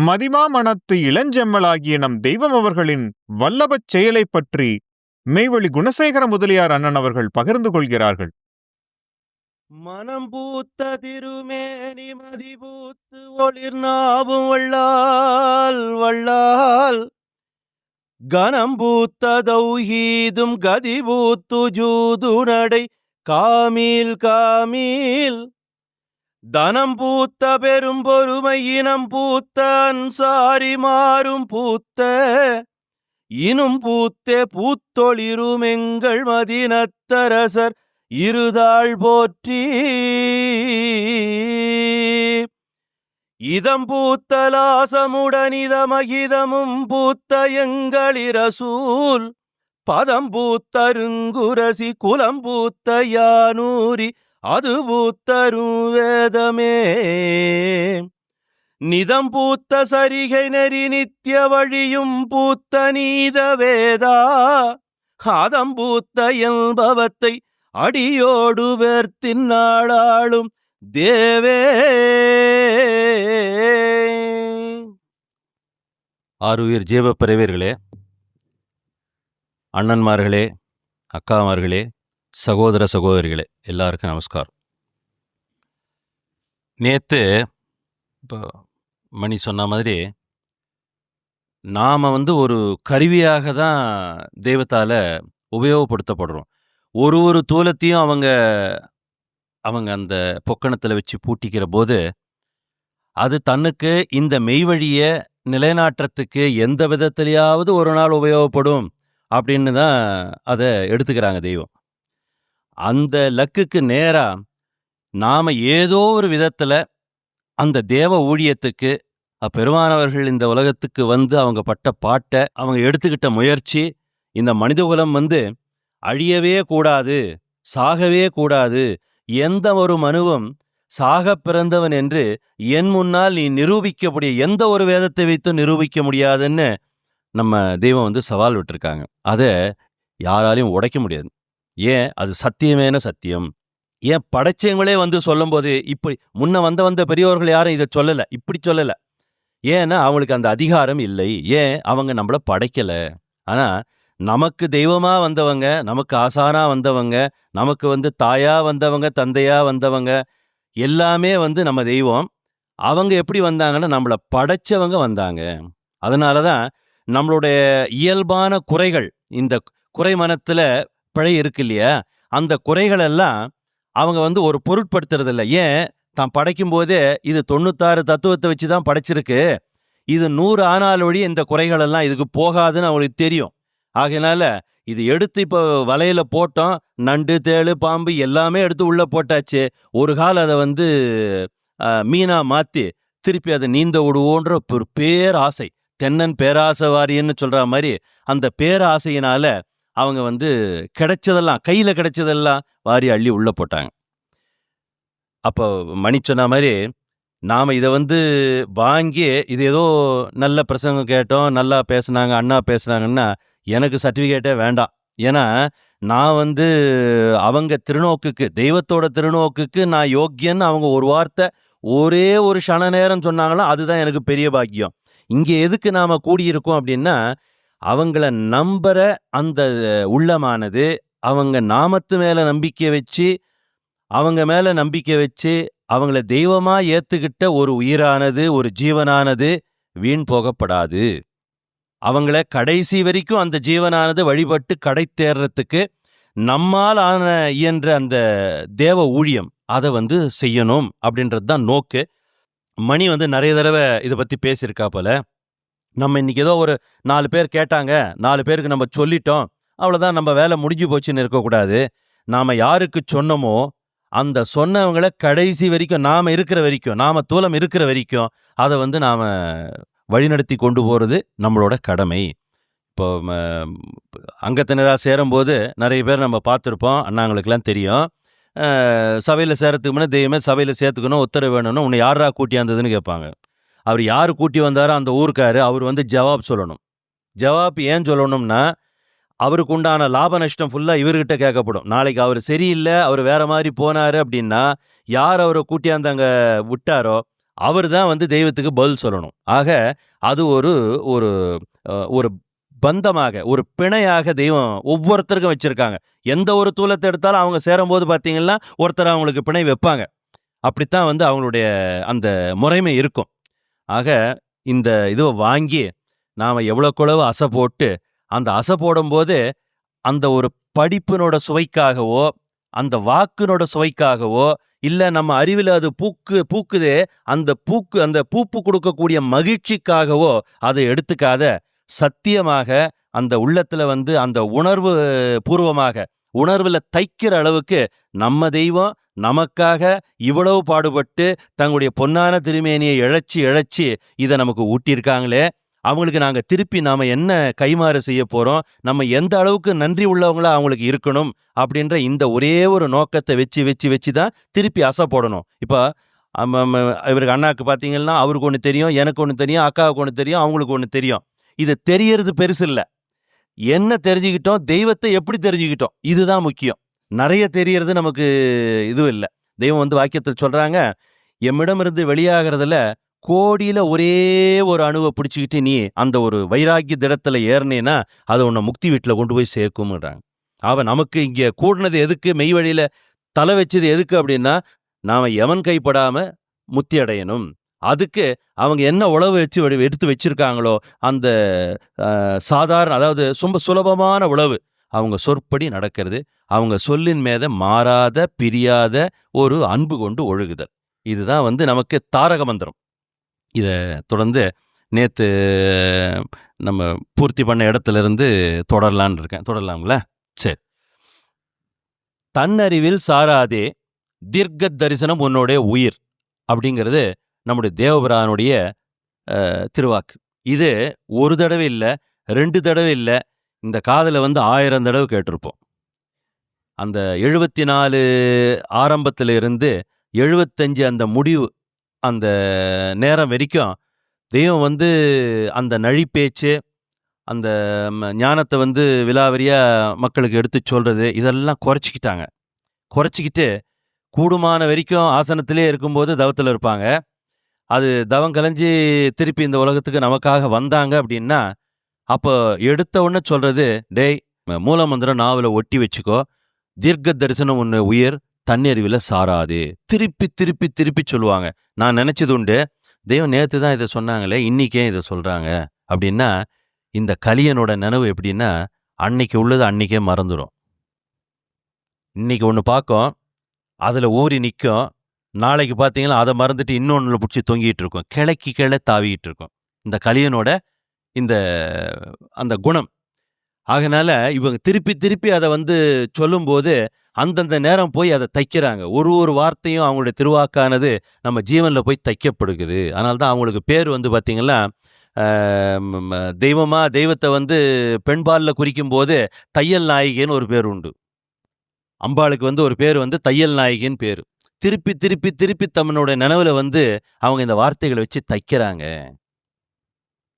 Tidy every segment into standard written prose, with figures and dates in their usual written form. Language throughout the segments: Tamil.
மதிமாமணத்து இளஞ்செம்மலாகிய நம் தெய்வம் அவர்களின் வல்லபச் செயலைப் பற்றி மெய்வழி குணசேகர முதலியார் அண்ணன் அவர்கள் பகிர்ந்து கொள்கிறார்கள். மனம் பூத்த திருமேனி மதிபூத்து ஒளிர் நாவும் வள்ளால் வள்ளால் கனம் பூத்த தௌஹீதும் கதிபூத்து ஜூதுநடை காமீல் காமீல் தனம் பூத்த பெரும் பொறுமை இனம் பூத்த அன்சாரி மாறும் பூத்த இனும் பூத்தே பூத்தொளிரும் எங்கள் மதினத்தரசர் இருதாள் போற்றி இதம் பூத்தலாசமுடனிதமகிதமும் பூத்த எங்களிரசூல் பதம் பூத்தருங்குரசி குலம் பூத்த யானூரி அது பூத்தரும் வேதமே நிதம் பூத்த சரிகை நெறி நித்திய வழியும் பூத்த நீத வேதா அதம் பூத்த என்பவத்தை அடியோடு வேர்த்தின்னாளாளும் தேவே. ஆறுயிர் ஜீவப்பிறவர்களே, அண்ணன்மார்களே, அக்காமார்களே, சகோதர சகோதரிகளே, எல்லாருக்கும் நமஸ்காரம். நேற்று இப்போ மணி சொன்ன மாதிரி நாம் ஒரு கருவியாக தான் தெய்வத்தால் உபயோகப்படுத்தப்படுறோம். ஒரு தூலத்தையும் அவங்க அந்த பொக்கணத்தில் வச்சு பூட்டிக்கிற போது அது தன்னுக்கு இந்த மெய்வழியை நிலைநாட்டுறதுக்கு எந்த விதத்திலையாவது ஒரு நாள் உபயோகப்படும் அப்படின்னு தான் அதை எடுத்துக்கிறாங்க தெய்வம். அந்த லக்குக்கு நேராக நாம் ஏதோ ஒரு விதத்தில் அந்த தேவ ஊழியத்துக்கு பெருமானவர்கள் இந்த உலகத்துக்கு அவங்க பட்ட பாட்டை, அவங்க எடுத்துக்கிட்ட முயற்சி, இந்த மனிதகுலம் அழியவே கூடாது, சாகவே கூடாது, எந்த ஒரு மனுவும் சாக பிறந்தவன் என்று என் முன்னால் நீ நிரூபிக்கக்கூடிய எந்த ஒரு வேதத்தை வைத்து நிரூபிக்க முடியாதுன்னு நம்ம தெய்வம் சவால் விட்டுருக்காங்க. அதை யாராலையும் உடைக்க முடியாது. ஏன்? அது சத்தியமேன சத்தியம். ஏன் படைச்சவங்களே சொல்லும் போது இப்படி முன்ன வந்த பெரியவர்கள் யாரும் இதை சொல்லலை, இப்படி சொல்லலை. ஏன்னா அவங்களுக்கு அந்த அதிகாரம் இல்லை. ஏன்? அவங்க நம்மளை படைக்கலை. ஆனால் நமக்கு தெய்வமாக வந்தவங்க, நமக்கு ஆசானாக வந்தவங்க, நமக்கு தாயா வந்தவங்க, தந்தையா வந்தவங்க எல்லாமே நம்ம தெய்வம். அவங்க எப்படி வந்தாங்கன்னா நம்மளை படைச்சவங்க வந்தாங்க. அதனால தான் நம்மளுடைய இயல்பான குறைகள், இந்த குறை மனத்தில் பிழை இருக்கு இல்லையா, அந்த குறைகளெல்லாம் அவங்க ஒரு பொருட்படுத்துறதில்ல. ஏன்? தான் படைக்கும் போதே இது 96 தத்துவத்தை வச்சு தான் படைச்சிருக்கு, இது 100 ஆனால் வழி இந்த குறைகளெல்லாம் இதுக்கு போகாதுன்னு அவங்களுக்கு தெரியும். ஆகையினால இது எடுத்து இப்போ வலையில் போட்டோம், நண்டு தேளு பாம்பு எல்லாமே எடுத்து உள்ளே போட்டாச்சு. ஒரு கால் அதை மீனாக மாற்றி திருப்பி அதை நீந்த விடுவோன்ற ஒரு பேராசை, தென்னன் பேராசைவாரின்னு சொல்கிற மாதிரி அந்த பேராசையினால் அவங்க கிடைச்சதெல்லாம், கையில் கிடைச்சதெல்லாம் வாரி அள்ளி உள்ளே போட்டாங்க. அப்போ மணி சொன்ன மாதிரி நாம் இதை வாங்கி இது ஏதோ நல்ல பிரசங்கம் கேட்டோம், நல்லா பேசுனாங்க, அண்ணா பேசுனாங்கன்னா எனக்கு சர்டிஃபிகேட்டே வேண்டாம். ஏன்னா நான் அவங்க திருநோக்குக்கு, தெய்வத்தோட திருநோக்குக்கு நான் யோக்கியன்னு அவங்க ஒரு வார்த்தை ஒரே ஒரு க்ஷண நேரம் சொன்னாங்களோ அதுதான் எனக்கு பெரிய பாக்கியம். இங்கே எதுக்கு நாம் கூடியிருக்கோம் அப்படின்னா, அவங்கள நம்புகிற அந்த உள்ளமானது அவங்க நாமத்து மேலே நம்பிக்கை வச்சு, அவங்க மேலே நம்பிக்கை வச்சு அவங்கள தெய்வமாக ஏற்றுக்கிட்ட ஒரு உயிரானது, ஒரு ஜீவனானது வீண் போகப்படாது. அவங்கள கடைசி வரைக்கும் அந்த ஜீவனானது வழிபட்டு கடை தேர்றதுக்கு நம்மால் இயன்ற அந்த தேவ ஊழியம் அதை செய்யணும் அப்படின்றது தான் நோக்கு. மணி நிறைய தடவை இதை பற்றி பேசியிருக்கா போல. நம்ம இன்றைக்கி ஏதோ ஒரு 4 பேர் கேட்டாங்க, 4 பேருக்கு நம்ம சொல்லிட்டோம், அவ்வளோதான், நம்ம வேலை முடிஞ்சு போச்சுன்னு இருக்கக்கூடாது. நாம் யாருக்கு சொன்னோமோ அந்த சொன்னவங்களை கடைசி வரைக்கும், நாம் இருக்கிற வரைக்கும், நாம் தூலம் இருக்கிற வரைக்கும் அதை நாம் வழிநடத்தி கொண்டு போகிறது நம்மளோட கடமை. இப்போ அங்கத்தினராக சேரும்போது நிறைய பேர் நம்ம பார்த்துருப்போம், அண்ணாங்களுக்கெல்லாம் தெரியும். சபையில் சேரத்துக்கு முன்னே தெய்வமே சபையில் சேர்த்துக்கணும், உத்தரவு வேணும்னு உன்னை யாரா கூட்டி வந்ததுன்னு கேட்பாங்க. அவர் யார் கூட்டி வந்தாரோ அந்த ஊருக்காரு அவர் ஜவாப் சொல்லணும். ஜவாப் ஏன் சொல்லணும்னா, அவருக்கு உண்டான லாப நஷ்டம் ஃபுல்லாக இவர்கிட்ட கேட்கப்படும். நாளைக்கு அவர் சரியில்லை, அவர் வேற மாதிரி போனார் அப்படின்னா யார் அவரை கூட்டியாந்து அங்கே விட்டாரோ அவர் தான் வந்து தெய்வத்துக்கு பதில் சொல்லணும். ஆக அது ஒரு ஒரு ஒரு பந்தமாக, ஒரு பிணையாக தெய்வம் ஒவ்வொருத்தருக்கும் வச்சிருக்காங்க. எந்த ஒரு தூலத்தை எடுத்தாலும் அவங்க சேரும்போது பார்த்தீங்கன்னா, ஒருத்தர் அவங்களுக்கு பிணை வைப்பாங்க. அப்படித்தான் வந்து அவங்களுடைய அந்த முறைமை இருக்கும். ஆக இந்த இதுவ வாங்கி நாம எவ்வளோக்கெவ்வளவு அசை போட்டு, அந்த அசை போடும்போது அந்த ஒரு படிப்பினோட சுவைக்காகவோ, அந்த வாக்கினோட சுவைக்காகவோ, இல்ல நம்ம அறிவில அது பூக்குதே, அந்த பூப்பு கொடுக்கக்கூடிய மகிழ்ச்சிக்காகவோ அதை எடுத்துக்காத, சத்தியமாக அந்த உள்ளத்துல வந்து அந்த உணர்வு பூர்வமாக, உணர்வுல தைக்கிற அளவுக்கு நம்ம தெய்வம் நமக்காக இவ்வளவு பாடுபட்டு தங்களுடைய பொன்னான திருமேனியை இழைச்சி இதை நமக்கு ஊட்டியிருக்காங்களே, அவங்களுக்கு நாங்க திருப்பி நாம என்ன கைமாறு செய்ய போறோம், நம்ம எந்த அளவுக்கு நன்றி உள்ளவங்களா அவங்களுக்கு இருக்கணும் அப்படின்ற இந்த ஒரே ஒரு நோக்கத்தை வச்சு தான் திருப்பி அசை போடணும். இப்போ இவருக்கு அண்ணாக்கு பார்த்தீங்கன்னா அவருக்கு ஒன்று தெரியும், எனக்கு ஒன்று தெரியும், அக்காவுக்கு ஒன்று தெரியும், அவங்களுக்கு ஒன்று தெரியும். இது தெரியறது பெருசு இல்லை. என்ன தெரிஞ்சுக்கிட்டோம், தெய்வத்தை எப்படி தெரிஞ்சுக்கிட்டோம், இதுதான் முக்கியம். நிறைய தெரியறது நமக்கு இதுவும் இல்லை. தெய்வம் வந்து வாக்கியத்தில் சொல்றாங்க, எம்மிடமிருந்து வெளியாகிறதுல கோடியில ஒரே ஒரு அணுவை பிடிச்சிக்கிட்டு நீ அந்த ஒரு வைராக்கிய திடத்துல ஏறினேன்னா அது உன்னை முக்தி வீட்டில் கொண்டு போய் சேர்க்கும்ன்றாங்க. நமக்கு இங்கே கூடினது எதுக்கு, மெய் வழியில தலை வச்சது எதுக்கு அப்படின்னா, நாம எவன் கைப்படாம முத்தி அடையணும். அதுக்கு அவங்க என்ன உழவு வச்சு எடுத்து வச்சிருக்காங்களோ அந்த சாதாரண, அதாவது ரொம்ப சுலபமான உழவு, அவங்க சொற்படி நடக்கிறது, அவங்க சொல்லின் மேத மாறாத பிரியாத ஒரு அன்பு கொண்டு ஒழுகுதல். இதுதான் வந்து நமக்கு தாரக மந்திரம். இதை தொடர்ந்து நேற்று நம்ம பூர்த்தி பண்ண இடத்துல இருந்து தொடரலான்னு இருக்கேன். தொடரலாங்களா? சரி. தன்னறிவில் சாராதே தீர்க்க தரிசனம் உன்னோடைய உயிர் அப்படிங்கிறது நம்முடைய தேவபிரானுடைய திருவாக்கு. இது ஒரு தடவை இல்லை, 2 தடவை இல்லை, இந்த காதில் வந்து 1000 தடவை கேட்டிருப்போம். அந்த 74 ஆரம்பத்தில் இருந்து 75 அந்த முடிவு, அந்த நேரம் வரைக்கும் தெய்வம் வந்து அந்த நழிப்பேச்சு, அந்த ஞானத்தை வந்து விலாவரியா மக்களுக்கு எடுத்து சொல்றது, இதெல்லாம் குறைச்சிக்கிட்டு கூடுமான வரைக்கும் ஆசனத்திலே இருக்கும்போது தவத்தில் இருப்பாங்க. அது தவம் கலைஞ்சி திருப்பி இந்த உலகத்துக்கு நமக்காக வந்தாங்க அப்படின்னா, அப்போ எடுத்த உடனே சொல்றது, டேய் மூலமந்திரம் நாவல ஒட்டி வச்சுக்கோ, தீர்க்க தரிசனம் உன்னை உயிர் தன்னறிவில் சாராது, திருப்பி திருப்பி திருப்பி சொல்லுவாங்க. நான் நினைச்சது உண்டு, தெய்வம் நேற்று தான் இதை சொன்னாங்களே, இன்னைக்கே இதை சொல்றாங்க அப்படின்னா, இந்த கலியனோட நினைவு எப்படின்னா, அன்னைக்கு உள்ளது அன்னைக்கே மறந்துடும். இன்னைக்கு ஒன்று பார்க்கும், அதில் ஊறி நிற்கும், நாளைக்கு பார்த்தீங்கன்னா அதை மறந்துட்டு இன்னொன்றில் பிடிச்சி தொங்கிட்டு இருக்கும், கிளைக்கு கிளை தாவிக்கிட்டு இருக்கும். இந்த கலியனோட இந்த அந்த குணம். ஆகையினால இவங்க திருப்பி திருப்பி அதை வந்து சொல்லும்போது அந்தந்த நேரம் போய் அதை தைக்கிறாங்க. ஒரு வார்த்தையும் அவங்களுடைய திருவாக்கானது நம்ம ஜீவனில் போய் தைக்கப்படுகிறது. அதனால தான் அவங்களுக்கு பேர் வந்து பார்த்தீங்கன்னா, தெய்வத்தை வந்து பெண்பாலில் குறிக்கும் போது தையல் நாயகின்னு ஒரு பேர் உண்டு. அம்பாளுக்கு வந்து ஒரு பேர் வந்து தையல் நாயகின்னு பேர். திருப்பி திருப்பி திருப்பி தம்மனோட நினைவுல வந்து அவங்க இந்த வார்த்தைகளை வச்சு தைக்கிறாங்க.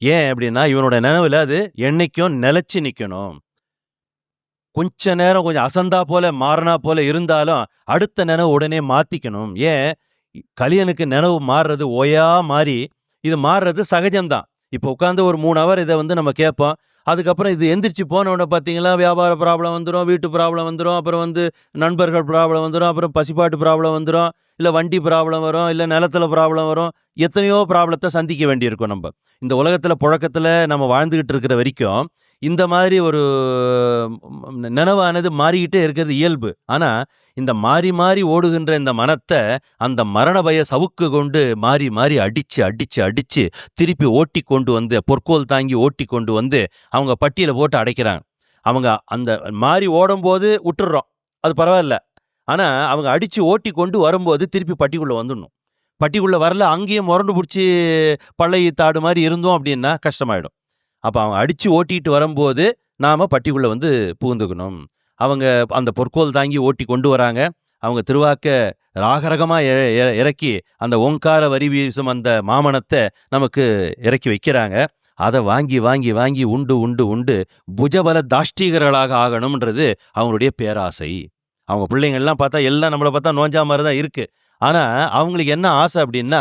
ஏன் அப்படின்னா, இவனோட நினைவுல அது என்னைக்கும் நிலைச்சு நிற்கணும். கொஞ்ச நேரம் கொஞ்சம் அசந்தா போல மாறினா போல இருந்தாலும் அடுத்த நினைவு உடனே மாத்திக்கணும். ஏன், கலியனுக்கு நினைவு மாறுறது ஓயா மாறி, இது மாறுறது சகஜம்தான். இப்போ உட்காந்து ஒரு 3 ஹவர் இதை வந்து நம்ம கேட்போம். அதுக்கப்புறம் இது எந்திரிச்சு போனவுடனே பார்த்தீங்களா, வியாபார ப்ராப்ளம் வந்துடும், வீட்டு ப்ராப்ளம் வந்துடும், அப்புறம் வந்து நண்பர்கள் ப்ராப்ளம் வந்துடும், அப்புறம் பசிப்பாட்டு ப்ராப்ளம் வந்துடும், இல்லை வண்டி ப்ராப்ளம் வரும், இல்லை நிலத்தில் ப்ராப்ளம் வரும், எத்தனையோ ப்ராப்ளத்தை சந்திக்க வேண்டியிருக்கும். நம்ம இந்த உலகத்தில் புழக்கத்தில் நம்ம வாழ்ந்துக்கிட்டு இருக்கிற வரைக்கும் இந்த மாதிரி ஒரு நினைவானது மாறிக்கிட்டே இருக்கிறது இயல்பு. ஆனால் இந்த மாறி மாறி ஓடுகின்ற இந்த மனத்தை அந்த மரண பய சவுக்கு கொண்டு மாறி மாறி அடிச்சு திருப்பி ஓட்டி கொண்டு வந்து, பொற்கோல் தாங்கி ஓட்டி கொண்டு வந்து அவங்க பட்டியலை போட்டு அடைக்கிறாங்க. அவங்க அந்த மாறி ஓடும்போது விட்டுடுறோம், அது பரவாயில்ல. ஆனால் அவங்க அடித்து ஓட்டி கொண்டு வரும்போது திருப்பி பட்டிக்குள்ளே வந்துடணும். பட்டிக்குள்ளே வரல, அங்கேயும் முரண்டு பிடிச்சி பள்ளை தாடு மாதிரி இருந்தோம் அப்படின்னா கஷ்டமாயிடும். அப்போ அவங்க அடித்து ஓட்டிகிட்டு வரும்போது நாம் பட்டிக்குள்ளே வந்து பூந்துக்கணும். அவங்க அந்த பொற்கோல் தாங்கி ஓட்டி கொண்டு வராங்க. அவங்க திருவாக்க ராகரகமாக இறக்கி அந்த ஓங்கார வரி வீசும் அந்த மாமனத்தை நமக்கு இறக்கி வைக்கிறாங்க. அதை வாங்கி வாங்கி வாங்கி உண்டு புஜபல தாஷ்டீகர்களாக ஆகணும்ன்றது அவங்களுடைய பேராசை. அவங்க பிள்ளைங்கள்லாம் பார்த்தா எல்லாம் நம்மளை பார்த்தா நோஞ்சா மாதிரி தான் இருக்குது. ஆனால் அவங்களுக்கு என்ன ஆசை அப்படின்னா,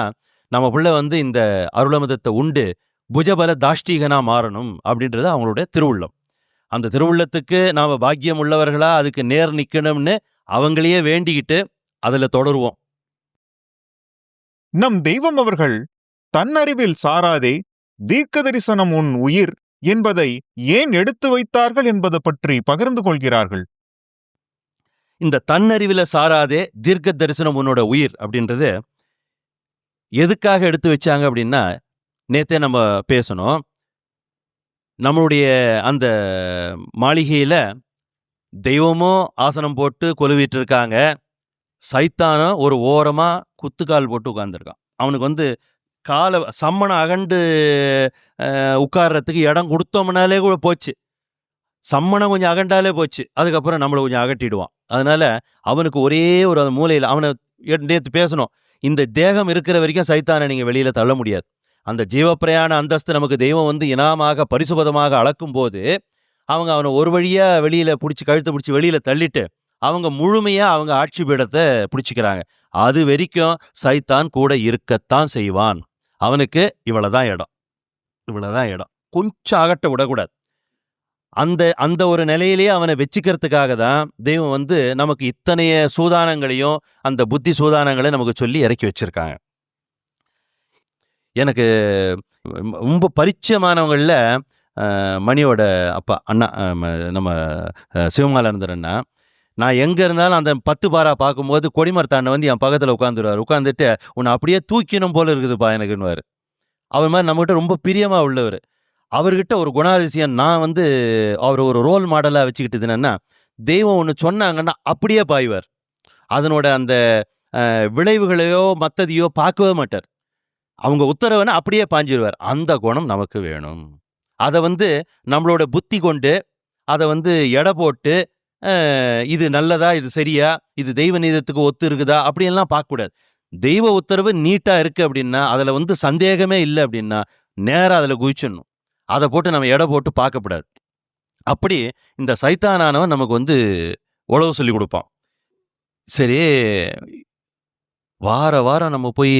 நம்ம புள்ள வந்து இந்த அருளமுதத்தை உண்டு புஜபல தாஷ்டீகனா மாறணும் அப்படின்றது அவங்களுடைய திருவுள்ளம். அந்த திருவுள்ளத்துக்கு நாம பாக்கியம் உள்ளவர்களா அதுக்கு நேர் நிக்கணும்னு அவங்களையே வேண்டிக்கிட்டு அதுல தொடருவோம். நம் தெய்வம் அவர்கள் தன்னறிவில் சாராதே தீர்க்க தரிசனம் உன் உயிர் என்பதை ஏன் எடுத்து வைத்தார்கள் என்பது பற்றி பகிர்ந்து கொள்கிறார்கள். இந்த தன்னறிவில சாராதே தீர்க்க தரிசனம் உன்னோட உயிர் அப்படின்றது எதுக்காக எடுத்து வச்சாங்க அப்படின்னா, நேத்தே நம்ம பேசணும். நம்மளுடைய அந்த மாளிகையில தெய்வமும் ஆசனம் போட்டு கொலுவிட்டு இருக்காங்க. சைத்தானும் ஒரு ஓரமா குத்துக்கால் போட்டு உட்கார்ந்துருக்கான். அவனுக்கு வந்து கால சம்மணம் அகண்டு உட்கார்றதுக்கு இடம் கொடுத்தோம்னாலே கூட போச்சு. சம்மணம் கொஞ்சம் அகண்டாலே போச்சு. அதுக்கப்புறம் நம்மள கொஞ்சம் அகட்டிடுவான். அதனால அவனுக்கு ஒரே ஒரு மூலையில அவனை நேத்து பேசணும். இந்த தேகம் இருக்கிற வரைக்கும் சைத்தானை நீங்க வெளியில தள்ள முடியாது. அந்த ஜீவப்பிரயாண அந்தஸ்து நமக்கு தெய்வம் வந்து இனாமாக பரிசுபதமாக அளக்கும் போது அவங்க அவனை ஒரு வழியா வெளியில பிடிச்சி கழுத்தை பிடிச்சி வெளியில தள்ளிட்டு அவங்க முழுமையா அவங்க ஆட்சி பீடத்தை பிடிச்சிக்கிறாங்க. அது வரைக்கும் சைத்தான் கூட இருக்கத்தான் செய்வான். அவனுக்கு இவ்வளவுதான் இடம், இவ்வளவுதான் இடம், கொஞ்சம் அகட்ட விடக்கூடாது. அந்த அந்த ஒரு நிலையிலேயே அவனை வச்சுக்கிறதுக்காக தான் தெய்வம் வந்து நமக்கு இத்தனைய சூதானங்களையும் அந்த புத்தி சூதானங்களை நமக்கு சொல்லி இறக்கி வச்சிருக்காங்க. எனக்கு ரொம்ப பரிச்சயமானவங்கள மணியோட அப்பா அண்ணா நம்ம சிவமாலானந்தர் அண்ணா, நான் எங்கே இருந்தாலும் அந்த 10 பாரா பார்க்கும்போது கொடிமரத்தாண்ட வந்து என் பக்கத்தில் உட்காந்துருவார். உட்காந்துட்டு உன்னை அப்படியே தூக்கினும் போல இருக்குதுப்பா எனக்குன்னுவார். அவர் மாதிரி நம்மகிட்ட ரொம்ப பிரியமாக உள்ளவர். அவர்கிட்ட ஒரு குணாதிசயம் நான் வந்து அவர் ஒரு ரோல் மாடலாக வச்சுக்கிட்டது என்னன்னா, தெய்வம் ஒன்று சொன்னாங்கன்னா அப்படியே பாய்வார். அதனோட அந்த விளைவுகளையோ மற்றதையோ பார்க்கவே மாட்டார். அவங்க உத்தரவுனா அப்படியே பாஞ்சிருவார். அந்த குணம் நமக்கு வேணும். அதை வந்து நம்மளோட புத்தி கொண்டு அதை வந்து எடை போட்டு இது நல்லதா, இது சரியா, இது தெய்வ நீதத்துக்கு ஒத்து இருக்குதா அப்படின்லாம் பார்க்கக்கூடாது. தெய்வ உத்தரவு நீட்டாக இருக்குது அப்படின்னா, அதில் வந்து சந்தேகமே இல்லை அப்படின்னா நேராக அதில் குதிச்சிடணும். அதை போட்டு நம்ம எடை போட்டு பார்க்கக்கூடாது. அப்படி இந்த சைத்தானானவன் நமக்கு வந்து உழவு சொல்லி கொடுப்பான். சரி, வார வாரம் நம்ம போய்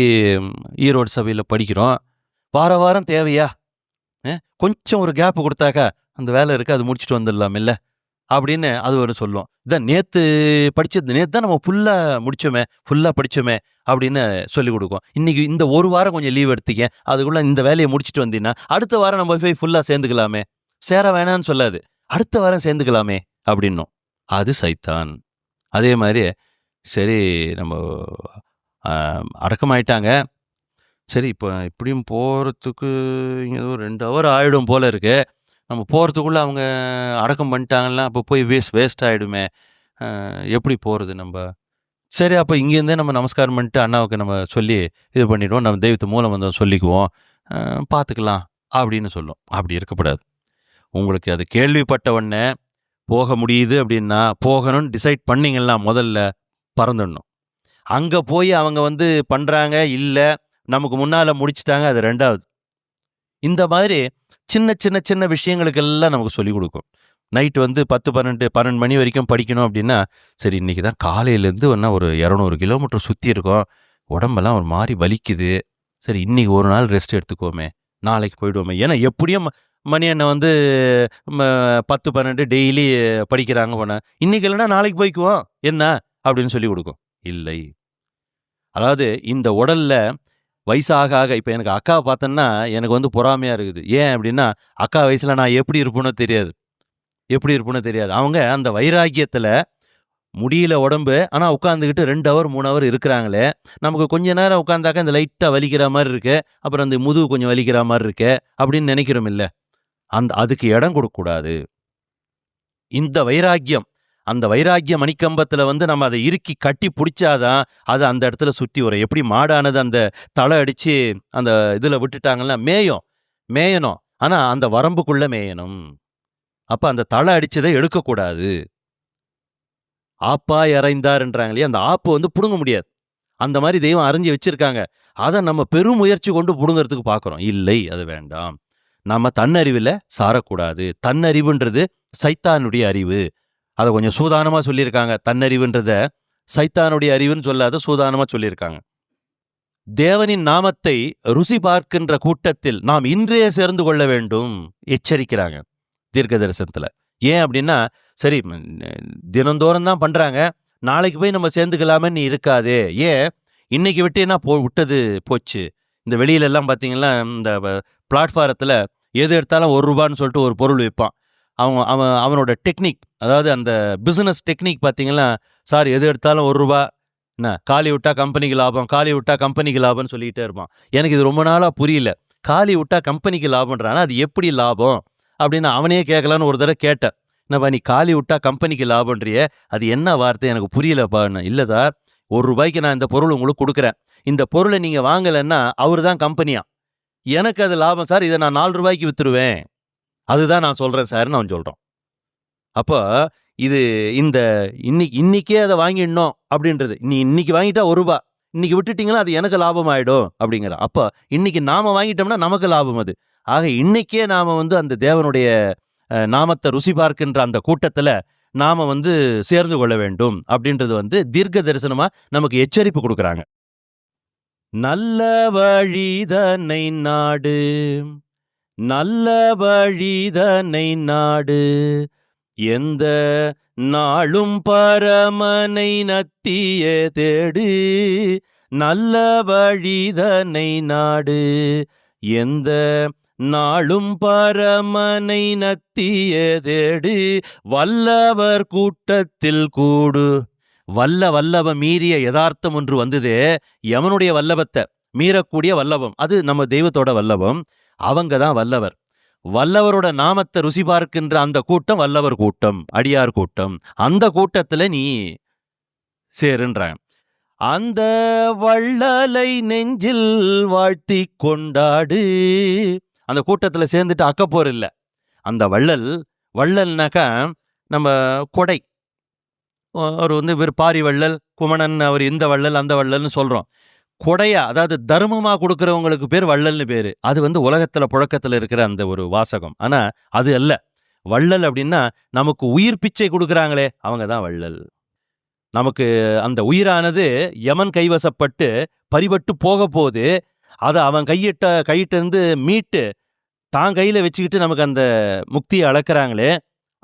ஈரோடு சபையில் படிக்கிறோம். வார வாரம் தேவையா? கொஞ்சம் ஒரு கேப் கொடுத்தாக்கா அந்த வேலை இருக்குது, அது முடிச்சுட்டு வந்துடலாம் இல்லை அப்படின்னு அது ஒரு சொல்லும். இதான் நேற்று படித்தது, நேற்று தான் நம்ம ஃபுல்லாக படித்தோமே அப்படின்னு சொல்லிக் கொடுக்கும். இன்றைக்கி இந்த ஒரு வாரம் கொஞ்சம் லீவ் எடுத்துக்க, அதுக்குள்ளே இந்த வேலையை முடிச்சுட்டு வந்தீங்கன்னா அடுத்த வாரம் நம்ம போய் ஃபுல்லாக சேர்ந்துக்கலாமே, சேர வேணான்னு சொல்லாது, அடுத்த வாரம் சேர்ந்துக்கலாமே அப்படின்னும். அது சைத்தான். அதே மாதிரி சரி நம்ம அடக்கமாயிட்டாங்க, சரி இப்போ இப்படியும் போகிறதுக்கு இங்கே ஒரு 2 ஹவர் ஆகிடும் போல் இருக்கு, நம்ம போகிறதுக்குள்ளே அவங்க அடக்கம் பண்ணிட்டாங்கன்னா அப்போ போய் வேஸ்ட் ஆகிடுமே, எப்படி போகிறது நம்ம? சரி, அப்போ இங்கேருந்தே நம்ம நமஸ்காரம் பண்ணிட்டு அண்ணாவுக்கு நம்ம சொல்லி இது பண்ணிடுவோம், நம்ம தெய்வத்து மூலம் வந்து சொல்லிக்குவோம், பார்த்துக்கலாம் அப்படின்னு சொல்லும். அப்படி இருக்கக்கூடாது. உங்களுக்கு அது கேள்விப்பட்ட உடனே போக முடியுது அப்படின்னா போகணும்னு டிசைட் பண்ணிங்கன்னா முதல்ல பறந்துடணும். அங்கே போய் அவங்க வந்து பண்ணுறாங்க இல்லை நமக்கு முன்னால் முடிச்சிட்டாங்க, அது 2வது. இந்த மாதிரி சின்ன சின்ன சின்ன விஷயங்களுக்கெல்லாம் நமக்கு சொல்லிக் கொடுக்கும். நைட்டு வந்து 10-12 மணி வரைக்கும் படிக்கணும் அப்படின்னா, சரி இன்றைக்கி தான் காலையிலேருந்து ஒன்றா ஒரு 200 கிலோமீட்டர் சுற்றி இருக்கோம், உடம்பெல்லாம் ஒரு மாதிரி வலிக்குது, சரி இன்றைக்கி ஒரு நாள் ரெஸ்ட் எடுத்துக்கோமே, நாளைக்கு போய்டுவோமே. ஏன்னா எப்படியும் மணி அண்ணன் வந்து 10-12 டெய்லி படிக்கிறாங்க போனால், இன்றைக்கி இல்லைன்னா நாளைக்கு போய்க்குவோம் என்ன அப்படின்னு சொல்லி கொடுக்கும். இல்லை, அதாவது இந்த உடலில் வயசாக ஆக இப்போ எனக்கு அக்காவை பார்த்தேன்னா எனக்கு வந்து பொறாமையாக இருக்குது. ஏன் அப்படின்னா அக்கா வயசில் நான் எப்படி இருப்பேனோ தெரியாது. அவங்க அந்த வைராக்கியத்தில் முடியல உடம்பு, ஆனால் உட்காந்துக்கிட்டு 2 ஹவர் 3 ஹவர் இருக்கிறாங்களே, நமக்கு கொஞ்ச நேரம் உட்காந்தாக்கா இந்த லைட்டாக வலிக்கிற மாதிரி இருக்கு, அப்புறம் அந்த முதுகு கொஞ்சம் வலிக்கிற மாதிரி இருக்கு அப்படின்னு நினைக்கிறோம் இல்லை, அதுக்கு இடம் கொடுக்கக்கூடாது. இந்த வைராக்கியம், அந்த வைராக்கிய மணிக்கம்பத்தில் வந்து நம்ம அதை இறுக்கி கட்டி பிடிச்சாதான் அது அந்த இடத்துல சுற்றி வரும். எப்படி மாடானது அந்த தலை அடித்து அந்த இதில் விட்டுட்டாங்கன்னா மேயணும், ஆனால் அந்த வரம்புக்குள்ளே மேயணும். அப்போ அந்த தலை அடித்ததை எடுக்கக்கூடாது. ஆப்பா இறைந்தார்ன்றாங்க இல்லையா, அந்த ஆப்பு வந்து பிடுங்க முடியாது. அந்த மாதிரி தெய்வம் அறிஞ்சு வச்சிருக்காங்க. அதை நம்ம பெரும் முயற்சி கொண்டு பிடுங்கிறதுக்கு பார்க்குறோம். இல்லை, அது வேண்டாம். நம்ம தன்னறிவில் சாரக்கூடாது. தன்னறிவுன்றது சைத்தானுடைய அறிவு. அதை கொஞ்சம் சூதானமாக சொல்லியிருக்காங்க. தன்னறிவுன்றத சைத்தானுடைய அறிவுன்னு சொல்லாத சூதானமாக சொல்லியிருக்காங்க. தேவனின் நாமத்தை ருசி பார்க்கின்ற கூட்டத்தில் நாம் இன்றே சேர்ந்து கொள்ள வேண்டும் எச்சரிக்கிறாங்க தீர்க்க தரிசனத்துல. ஏன் அப்படின்னா, சரி தினந்தோறும் தான் பண்றாங்க, நாளைக்கு போய் நம்ம சேர்ந்துக்கலாமே நீ இருக்காதே. ஏன் இன்னைக்கு விட்டேன்னா விட்டது போச்சு. இந்த வெளியில எல்லாம் பார்த்தீங்கன்னா, இந்த பிளாட்ஃபாரத்தில் எது எடுத்தாலும் ₹1 சொல்லிட்டு ஒரு பொருள் விற்பான். அவனோட டெக்னிக், அதாவது அந்த பிஸ்னஸ் டெக்னிக் பார்த்தீங்கன்னா, சார் எது எடுத்தாலும் ₹1 என்ன, காலி விட்டா கம்பெனிக்கு லாபம், காலி விட்டா கம்பெனிக்கு லாபம்னு சொல்லிக்கிட்டே இருப்பான். எனக்கு இது ரொம்ப நாளாக புரியல. காலி விட்டா கம்பெனிக்கு லாபம்ன்றானா, அது எப்படி லாபம் அப்படின்னு அவனே கேட்கலான்னு ஒரு தடவை கேட்டேன். என்னப்பா நீ காலி விட்டா கம்பெனிக்கு லாபம்ன்றியே, அது என்ன வார்த்தை எனக்கு புரியலப்பான்னு. இல்லை சார், ₹1 நான் இந்த பொருள் உங்களுக்கு கொடுக்குறேன், இந்த பொருளை நீங்கள் வாங்கலைன்னா அவர் தான் கம்பெனியா, எனக்கு அது லாபம் சார், இதை நான் ₹4 விற்றுருவேன், அதுதான் நான் சொல்கிறேன் சார்னு அவன் சொல்கிறான். அப்போ இது இந்த இன்னைக்கே அதை வாங்கிடணும் அப்படின்றது. நீ இன்னைக்கு வாங்கிட்டா ₹1, இன்னைக்கு விட்டுட்டீங்கன்னா அது எனக்கு லாபம் ஆகிடும் அப்படிங்கிற. அப்போ இன்னைக்கு நாம் வாங்கிட்டோம்னா நமக்கு லாபம் அது. ஆக இன்னைக்கே நாம் அந்த தேவனுடைய நாமத்தை ருசி பார்க்கின்ற அந்த கூட்டத்தில் நாம் சேர்ந்து கொள்ள வேண்டும் அப்படின்றது தீர்க்க தரிசனமாக நமக்கு எச்சரிப்பு கொடுக்குறாங்க. நல்ல வழிதனை நாடு, நல்ல வழிதனை நாடு, எந்த நாளும் பரமனை நத்திய தேடு, நல்ல வழிதனை நாடு, எந்த நாளும் பரமனை நத்திய தேடு, வல்லவர் கூட்டத்தில் கூடு. வல்லவ மீறிய யதார்த்தம் ஒன்று வந்ததே, எவனுடைய வல்லபத்தை மீறக்கூடிய வல்லபம், அது நம்ம தெய்வத்தோட வல்லபம். அவங்க தான் வல்லவர். வல்லவரோட நாமத்தை ருசி பார்க்கின்ற அந்த கூட்டம் வல்லவர் கூட்டம், அடியார் கூட்டம். அந்த கூட்டத்துல நீ சேருன்றாங்க. அந்த வள்ளலை நெஞ்சில் வாழ்த்தி கொண்டாடு. அந்த கூட்டத்துல சேர்ந்துட்டு அக்கப்போர் இல்லை. அந்த வள்ளல்னாக்கா நம்ம கொடை, அவர் பாரி வள்ளல், குமணன், அவர் இந்த வள்ளல் அந்த வள்ளல்னு சொல்றோம். கொடையா, அதாவது தர்மமா கொடுக்கறவங்களுக்கு பேர் வள்ளல்னு பேரு. அது உலகத்துல புழக்கத்துல இருக்கிற அந்த ஒரு வாசகம். ஆனா அது அல்ல. வள்ளல் அப்படின்னா நமக்கு உயிர் பிச்சை கொடுக்குறாங்களே, அவங்க தான் வள்ளல். நமக்கு அந்த உயிரானது யமன் கைவசப்பட்டு பறிபட்டு போக போது, அதை அவன் கையிட்ட இருந்து மீட்டு தான் கையில வச்சுக்கிட்டு நமக்கு அந்த முக்தியை அளக்கிறாங்களே,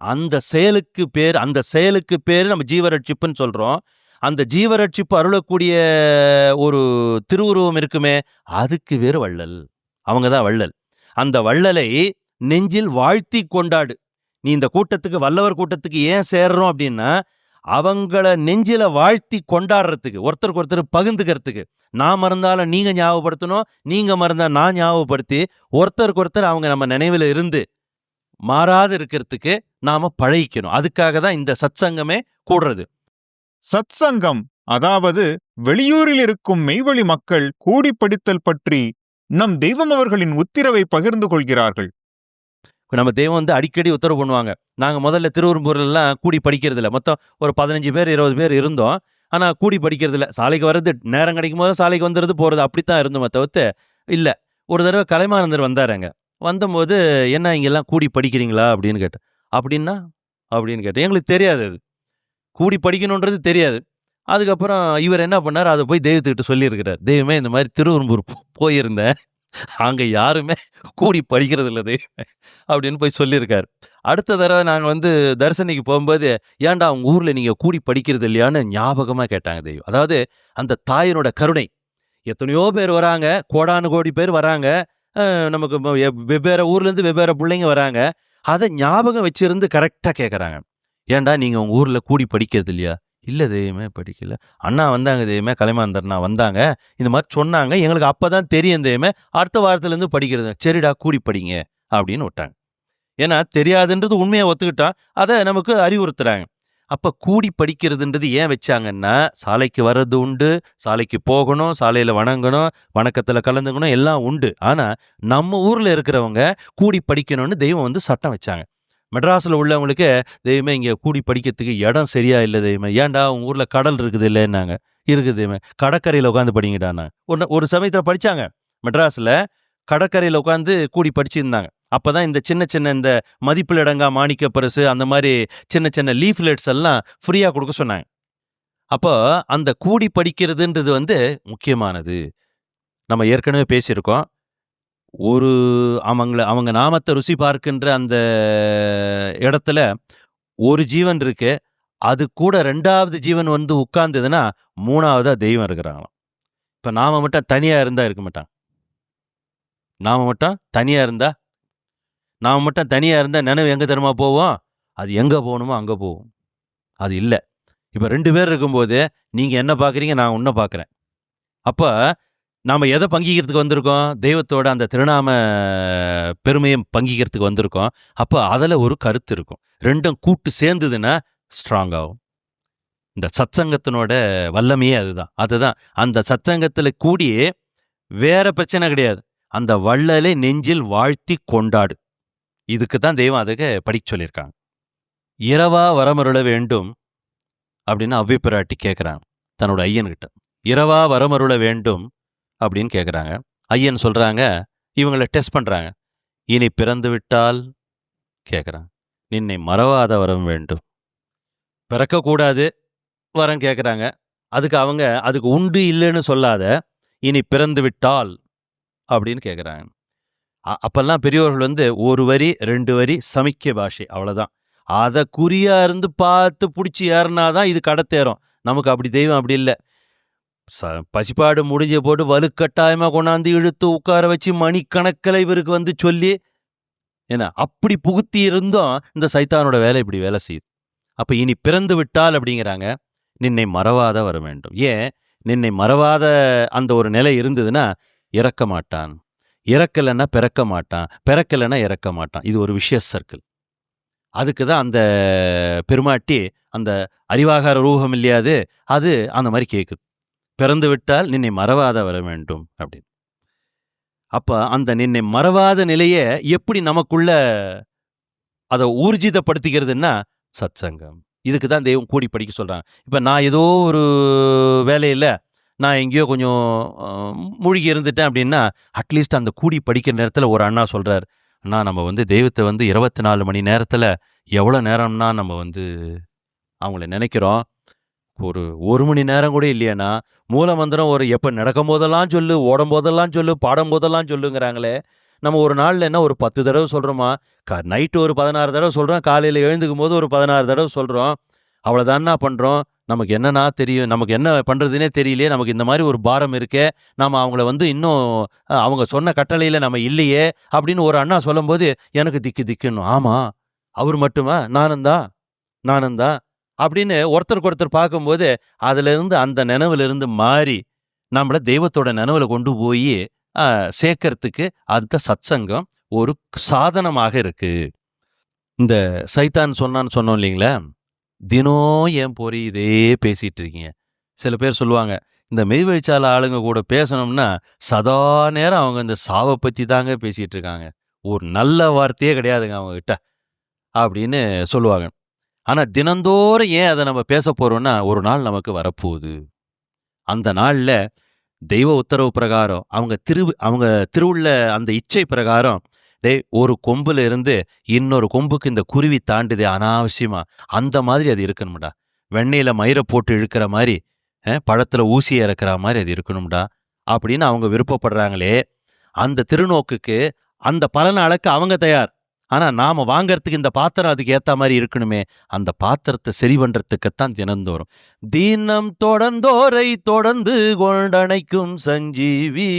அந்த செயலுக்கு பேர் நம்ம ஜீவரட்சிப்புன்னு சொல்றோம். அந்த ஜீவரட்சிப்பு அருளக்கூடிய ஒரு திருவுருவம் இருக்குமே, அதுக்கு வேறு வள்ளல். அவங்க தான் வள்ளல். அந்த வள்ளலை நெஞ்சில் வாழ்த்தி கொண்டாடு. நீ இந்த கூட்டத்துக்கு, வல்லவர் கூட்டத்துக்கு ஏன் சேர்றோம் அப்படின்னா, அவங்கள நெஞ்சில வாழ்த்தி கொண்டாடுறதுக்கு, ஒருத்தருக்கு ஒருத்தர் பகிர்ந்துக்கிறதுக்கு. நான் மறந்தாலும் நீங்க ஞாபகப்படுத்தணும், நீங்க மறந்தா நான் ஞாபகப்படுத்தி, ஒருத்தருக்கு ஒருத்தர் அவங்க நம்ம நினைவில் இருந்து மாறாது இருக்கிறதுக்கு நாம பழகிக்கணும். அதுக்காக தான் இந்த சத்சங்கமே கூடுறது. சத்சங்கம், அதாவது வெளியூரில் இருக்கும் மெய்வழி மக்கள் கூடி படித்தல் பற்றி நம் தெய்வம் அவர்களின் உத்தரவை பகிர்ந்து கொள்கிறார்கள். நம்ம தெய்வம் அடிக்கடி உத்தரவு பண்ணுவாங்க. நாங்க முதல்ல திருவெரும்பூர்லாம் கூடி படிக்கிறது இல்லை. மொத்தம் ஒரு 15 பேர் 20 பேர் இருந்தோம். ஆனா கூடி படிக்கிறது இல்லை. சாலைக்கு வர்றது, நேரம் கிடைக்கும் போது சாலைக்கு வந்துடுறது போறது, அப்படித்தான் இருந்தோம். தவிர்த்து இல்ல. ஒரு தடவை கலைமானந்தர் வந்தாருங்க. வந்தபோது என்ன இங்கெல்லாம் கூடி படிக்கிறீங்களா அப்படின்னு கேட்டேன். அப்படின்னு கேட்டேன். எங்களுக்கு தெரியாது, அது கூடி படிக்கணுன்றது தெரியாது. அதுக்கப்புறம் இவர் என்ன பண்ணார், அதை போய் தெய்வத்துக்கிட்ட சொல்லியிருக்கிறார். தெய்வமே, இந்த மாதிரி திருவெரும்பூர் போயிருந்தேன், அங்கே யாருமே கூடி படிக்கிறது இல்லை தெய்வமே அப்படின்னு போய் சொல்லியிருக்காரு. அடுத்த தடவை நாங்கள் தரிசனிக்கு போகும்போது, ஏன்டா அவங்க ஊரில் நீங்கள் கூடி படிக்கிறது இல்லையான்னு ஞாபகமாக கேட்டாங்க தெய்வம். அதாவது அந்த தாயினோட கருணை. எத்தனையோ பேர் வராங்க, கோடானு கோடி பேர் வராங்க, நமக்கு வெவ்வேறு ஊர்லேருந்து வெவ்வேறு பிள்ளைங்க வராங்க. அதை ஞாபகம் வச்சிருந்து கரெக்டாக கேட்குறாங்க. ஏன்டா நீங்கள் உங்கள் ஊரில் கூடி படிக்கிறது இல்லையா? இல்லை தெய்வமே, படிக்கல. அண்ணா வந்தாங்க தெய்வமே, கலைமாந்தர்ண்ணா வந்தாங்க, இந்த மாதிரி சொன்னாங்க, எங்களுக்கு அப்போ தான் தெரியும் தெய்வமே, அடுத்த வாரத்துலேருந்து படிக்கிறது. சரிடா கூடி படிங்க அப்படின்னு விட்டாங்க. ஏன்னா தெரியாதுன்றது உண்மையை ஒத்துக்கிட்டான், அதை நமக்கு அறிவுறுத்துறாங்க. அப்போ கூடி படிக்கிறதுன்றது ஏன் வச்சாங்கன்னா, சாலைக்கு வர்றது உண்டு, சாலைக்கு போகணும், சாலையில் வணங்கணும், வணக்கத்தில் கலந்துக்கணும், எல்லாம் உண்டு. ஆனால் நம்ம ஊரில் இருக்கிறவங்க கூடி படிக்கணும்னு தெய்வம் சட்டம் வச்சாங்க. மெட்ராஸில் உள்ளவங்களுக்கு, தெய்வமே இங்கே கூடி படிக்கிறதுக்கு இடம் சரியா இல்லை தெய்வமே. ஏன்டா உங்கள் ஊரில் கடல் இருக்குது இல்லைன்னாங்க. இருக்குது தெய்வமே, கடற்கரையில் உட்காந்து படிங்கடாண்ணா. ஒரு சமயத்தில் படித்தாங்க. மெட்ராஸில் கடற்கரையில் உட்காந்து கூடி படிச்சுருந்தாங்க. அப்போ தான் இந்த சின்ன சின்ன இந்த மதிப்பில் அடங்கா மாணிக்க பரிசு, அந்த மாதிரி சின்ன சின்ன லீஃப்லெட்ஸ் எல்லாம் ஃப்ரீயாக கொடுக்க சொன்னாங்க. அப்போ அந்த கூடி படிக்கிறதுன்றது முக்கியமானது. நம்ம ஏற்கனவே பேசியிருக்கோம். ஒரு அவங்க நாமத்த ருசி பார்க்கின்ற அந்த இடத்துல ஒரு ஜீவன் இருக்கு. அது கூட 2வது ஜீவன் வந்து உட்கார்ந்ததுன்னா, 3வதா தெய்வம் இருக்கிறாங்களாம். இப்ப நாம மட்டும் தனியா இருந்தா இருக்க மாட்டான். நாம மட்டும் தனியா இருந்தா நாம மட்டும் தனியா இருந்தா நினைவு எங்க தெரியுமா போவும்? அது எங்க போகணுமோ அங்க போகும். அது இல்ல. இப்ப 2 பேர் இருக்கும்போது, நீங்க என்ன பார்க்குறீங்க, நான் உன்ன பார்க்குறேன். அப்ப நாம எத பங்கிக்கிறதுக்கு வந்திருக்கோம்? தெய்வத்தோட அந்த திருநாம பெருமைய பங்கிக்கிறதுக்கு வந்திருக்கோம். அப்ப அதுல ஒரு கருத்து இருக்கும். 2ம் கூட்டு சேர்ந்ததுன்னா ஸ்ட்ராங் ஆகும். இந்த சத்சங்கத்தினோட வல்லமையே அதுதான். அதுதான் அந்த சத்சங்கத்துல கூடி வேற பிரச்சனை கிடையாது. அந்த வள்ளலை நெஞ்சில் வாழ்த்தி கொண்டாடு. இதுக்கு தான் தெய்வம் அதுக்கு படிக்க சொல்லியிருக்காங்க. இரவா வரமருள வேண்டும் அப்படின்னு அவ்வை பிராட்டி கேட்குறாங்க தன்னோட ஐயன்கிட்ட. இரவா வரமருள வேண்டும் அப்படின்னு கேட்குறாங்க. ஐயன் சொல்றாங்க, இவங்கள டெஸ்ட் பண்றாங்க. இனி பிறந்து விட்டால் கேட்குறாங்க. நின்னை மறவாத வரம் வேண்டும். பிறக்கக்கூடாது வரம் கேட்குறாங்க. அதுக்கு உண்டு இல்லைன்னு சொல்லாத, இனி பிறந்து விட்டால் அப்படின்னு கேட்குறாங்க. அப்பெல்லாம் பெரியவர்கள் வந்து 1 வரி 2 வரி சமிக்கை பாஷை அவ்வளோதான். அதை குறியா இருந்து பார்த்து பிடிச்சி ஏறினாதான் இது கடத்தேறும். நமக்கு அப்படி தெய்வம் அப்படி இல்லை. பசிப்பாடு முடிஞ்ச போட்டு வலுக்கட்டாயமாக கொண்டாந்து இழுத்து உட்கார வச்சு மணிக்கணக்கில் இவருக்கு வந்து சொல்லி என்ன அப்படி புகுத்தி இருந்தும் இந்த சைத்தானோட வேலை இப்படி வேலை செய்யுது. அப்போ இனி பிறந்து விட்டால் அப்படிங்கிறாங்க, நின்னை மறவாத வர வேண்டும். ஏன் நின்னை மறவாத அந்த ஒரு நிலை இருந்ததுன்னா இறக்க மாட்டான், இறக்கலைன்னா பிறக்க மாட்டான், பிறக்கலைன்னா இறக்க மாட்டான். இது ஒரு விஷய சர்க்கிள். அதுக்கு தான் அந்த பெருமாட்டி அந்த அறிவாகார ரூபம் இல்லையாது, அது அந்த மாதிரி கேட்குது. பிறந்து விட்டால் நின்னை மறவாத வர வேண்டும் அப்படின்னு. அப்ப அந்த நின்னை மறவாத நிலையை எப்படி நமக்குள்ள அதை ஊர்ஜிதப்படுத்திக்கிறதுன்னா சத்சங்கம். இதுக்கு தான் தெய்வம் கூடி படிக்க சொல்றாங்க. இப்ப நான் ஏதோ ஒரு வேலையில் நான் எங்கேயோ கொஞ்சம் மூழ்கி இருந்துட்டேன் அப்படின்னா, அட்லீஸ்ட் அந்த கூடி படிக்கிற நேரத்தில் ஒரு அண்ணா சொல்றார், அண்ணா நம்ம வந்து தெய்வத்தை வந்து 24 மணி நேரத்தில் எவ்வளோ நேரம்னா நம்ம வந்து அவங்கள நினைக்கிறோம். ஒரு மணி நேரம் கூட இல்லையாண்ணா, மூல மந்திரம் ஒரு எப்போ நடக்கும் போதெல்லாம் சொல்லு, ஓடும் போதெல்லாம் சொல்லு, பாடும் போதெல்லாம் சொல்லுங்கிறாங்களே, நம்ம ஒரு நாளில் என்ன ஒரு 10 தடவை சொல்கிறோமா? நைட்டு ஒரு 16 தடவை சொல்கிறோம், காலையில் எழுந்துக்கும் போது ஒரு 16 தடவை சொல்கிறோம். அவ்வளோதான்னா பண்ணுறோம். நமக்கு என்னன்னா தெரியும், நமக்கு என்ன பண்ணுறதுனே தெரியலையே, நமக்கு இந்த மாதிரி ஒரு பாரம் இருக்கே, நாம் அவங்கள வந்து இன்னும் அவங்க சொன்ன கட்டளையில் நம்ம இல்லையே அப்படின்னு ஒரு அண்ணா சொல்லும்போது எனக்கு திக்கு திக்குன்னு, ஆமாம் அவர் மட்டுமா, நானும் தான் அப்படின்னு ஒருத்தருக்கு ஒருத்தர் பார்க்கும்போது அதிலிருந்து அந்த நினைவுலேருந்து மாறி நம்மளை தெய்வத்தோட நினைவில் கொண்டு போய் சேர்க்கறதுக்கு அந்த சத்சங்கம் ஒரு சாதனமாக இருக்கு. இந்த சைத்தான் சொன்னான்னு சொன்னோம் இல்லைங்களா, தினம் ஏன் போறி இதே பேசிட்டு இருக்கீங்க. சில பேர் சொல்லுவாங்க, இந்த மெய்வழிச்சால ஆளுங்க கூட பேசணும்னா சதா நேரம் அவங்க இந்த சாவை பற்றி தாங்க பேசிட்டு இருக்காங்க, ஒரு நல்ல வார்த்தையே கிடையாதுங்க அவங்க கிட்ட அப்படின்னு சொல்லுவாங்க. ஆனால் தினந்தோறும் ஏன் அதை நம்ம பேச போகிறோம்னா, ஒரு நாள் நமக்கு வரப்போகுது. அந்த நாளில் தெய்வ உத்தரவு பிரகாரம் அவங்க திருவுள்ள அந்த இச்சை பிரகாரம், ஒரு கொம்புல இருந்து இன்னொரு கொம்புக்கு இந்த குருவி தாண்டுதே அனாவசியமா, அந்த மாதிரி அது இருக்கணும்டா. வெண்ணெயில் மயிரை போட்டு இழுக்கிற மாதிரி, பழத்தில் ஊசியை இறக்குற மாதிரி அது இருக்கணும்டா அப்படின்னு அவங்க விருப்பப்படுறாங்களே, அந்த திருநோக்குக்கு அந்த பலனை அளக்க அவங்க தயார். ஆனால் நாம் வாங்கறதுக்கு இந்த பாத்திரம் அதுக்கு ஏற்ற மாதிரி இருக்கணுமே, அந்த பாத்திரத்தை சரி பண்ணுறதுக்குத்தான் தினந்தோறும் தீனம் தொடர்ந்தோரை தொடர்ந்து கொண்டணைக்கும் சஞ்சீவி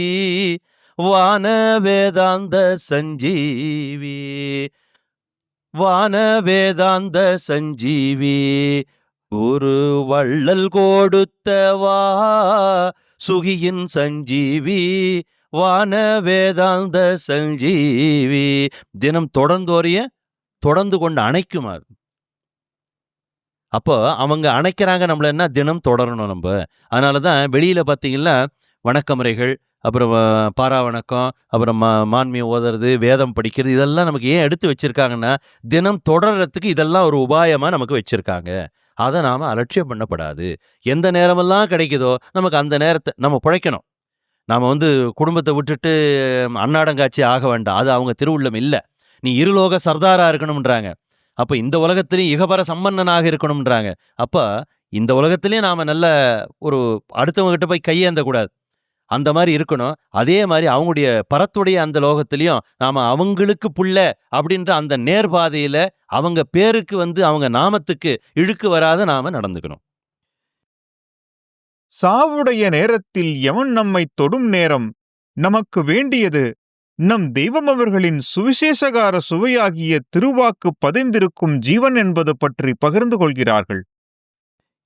வான வேதாந்த சஞ்சீவி, வான வேதாந்த சஞ்சீவி, ஒரு வள்ளல் கொடுத்தவா சுகியின் சஞ்சீவி, வான வேதாந்த சஞ்சீவி. தினம் தொடர்ந்து கொண்டு அணைக்குமாறு. அப்போ அவங்க அணைக்கிறாங்க நம்மளன்னா தினம் தொடரணும் நம்ம. அதனால தான் வெளியில் பார்த்தீங்கன்னா வணக்கமுறைகள், அப்புறம் பாரா வணக்கம், அப்புறம் மான்மியம் ஓதுறது, வேதம் படிக்கிறது, இதெல்லாம் நமக்கு ஏன் எடுத்து வச்சுருக்காங்கன்னா தினம் தொடர்றதுக்கு இதெல்லாம் ஒரு உபாயமாக நமக்கு வச்சுருக்காங்க. அதை நாம் அலட்சியம் பண்ணப்படாது. எந்த நேரமெல்லாம் கிடைக்குதோ நமக்கு அந்த நேரத்தை நம்ம பிழைக்கணும். நாம் வந்து குடும்பத்தை விட்டுட்டு அன்னாடங்காட்சி ஆக வேண்டாம், அது அவங்க திருவுள்ளம் இல்லை. நீ இருலோக சர்தாராக இருக்கணும்ன்றாங்க. அப்போ இந்த உலகத்திலையும் இகபர சம்பன்னனாக இருக்கணும்ன்றாங்க. அப்போ இந்த உலகத்திலையும் நாம் நல்ல ஒரு அடுத்தவங்ககிட்ட போய் கையேந்தக்கூடாது. அந்த மாதிரி இருக்கணும். அதே மாதிரி அவங்களுடைய பரத்துடைய அந்த லோகத்திலையும் நாம அவங்களுக்கு புள்ள அப்படின்ற அந்த நேர்பாதையில அவங்க பேருக்கு அவங்க நாமத்துக்கு இழுக்கு வராத நாம நடந்துக்கணும். சாவுடைய நேரத்தில் எவன் நம்மை தொடும் நேரம் நமக்கு வேண்டியது நம் தெய்வம் அவர்களின் சுவிசேஷகார சுவையாகிய திருவாக்கு பதிந்திருக்கும் ஜீவன் என்பது பற்றி பகிர்ந்து கொள்கிறார்கள்.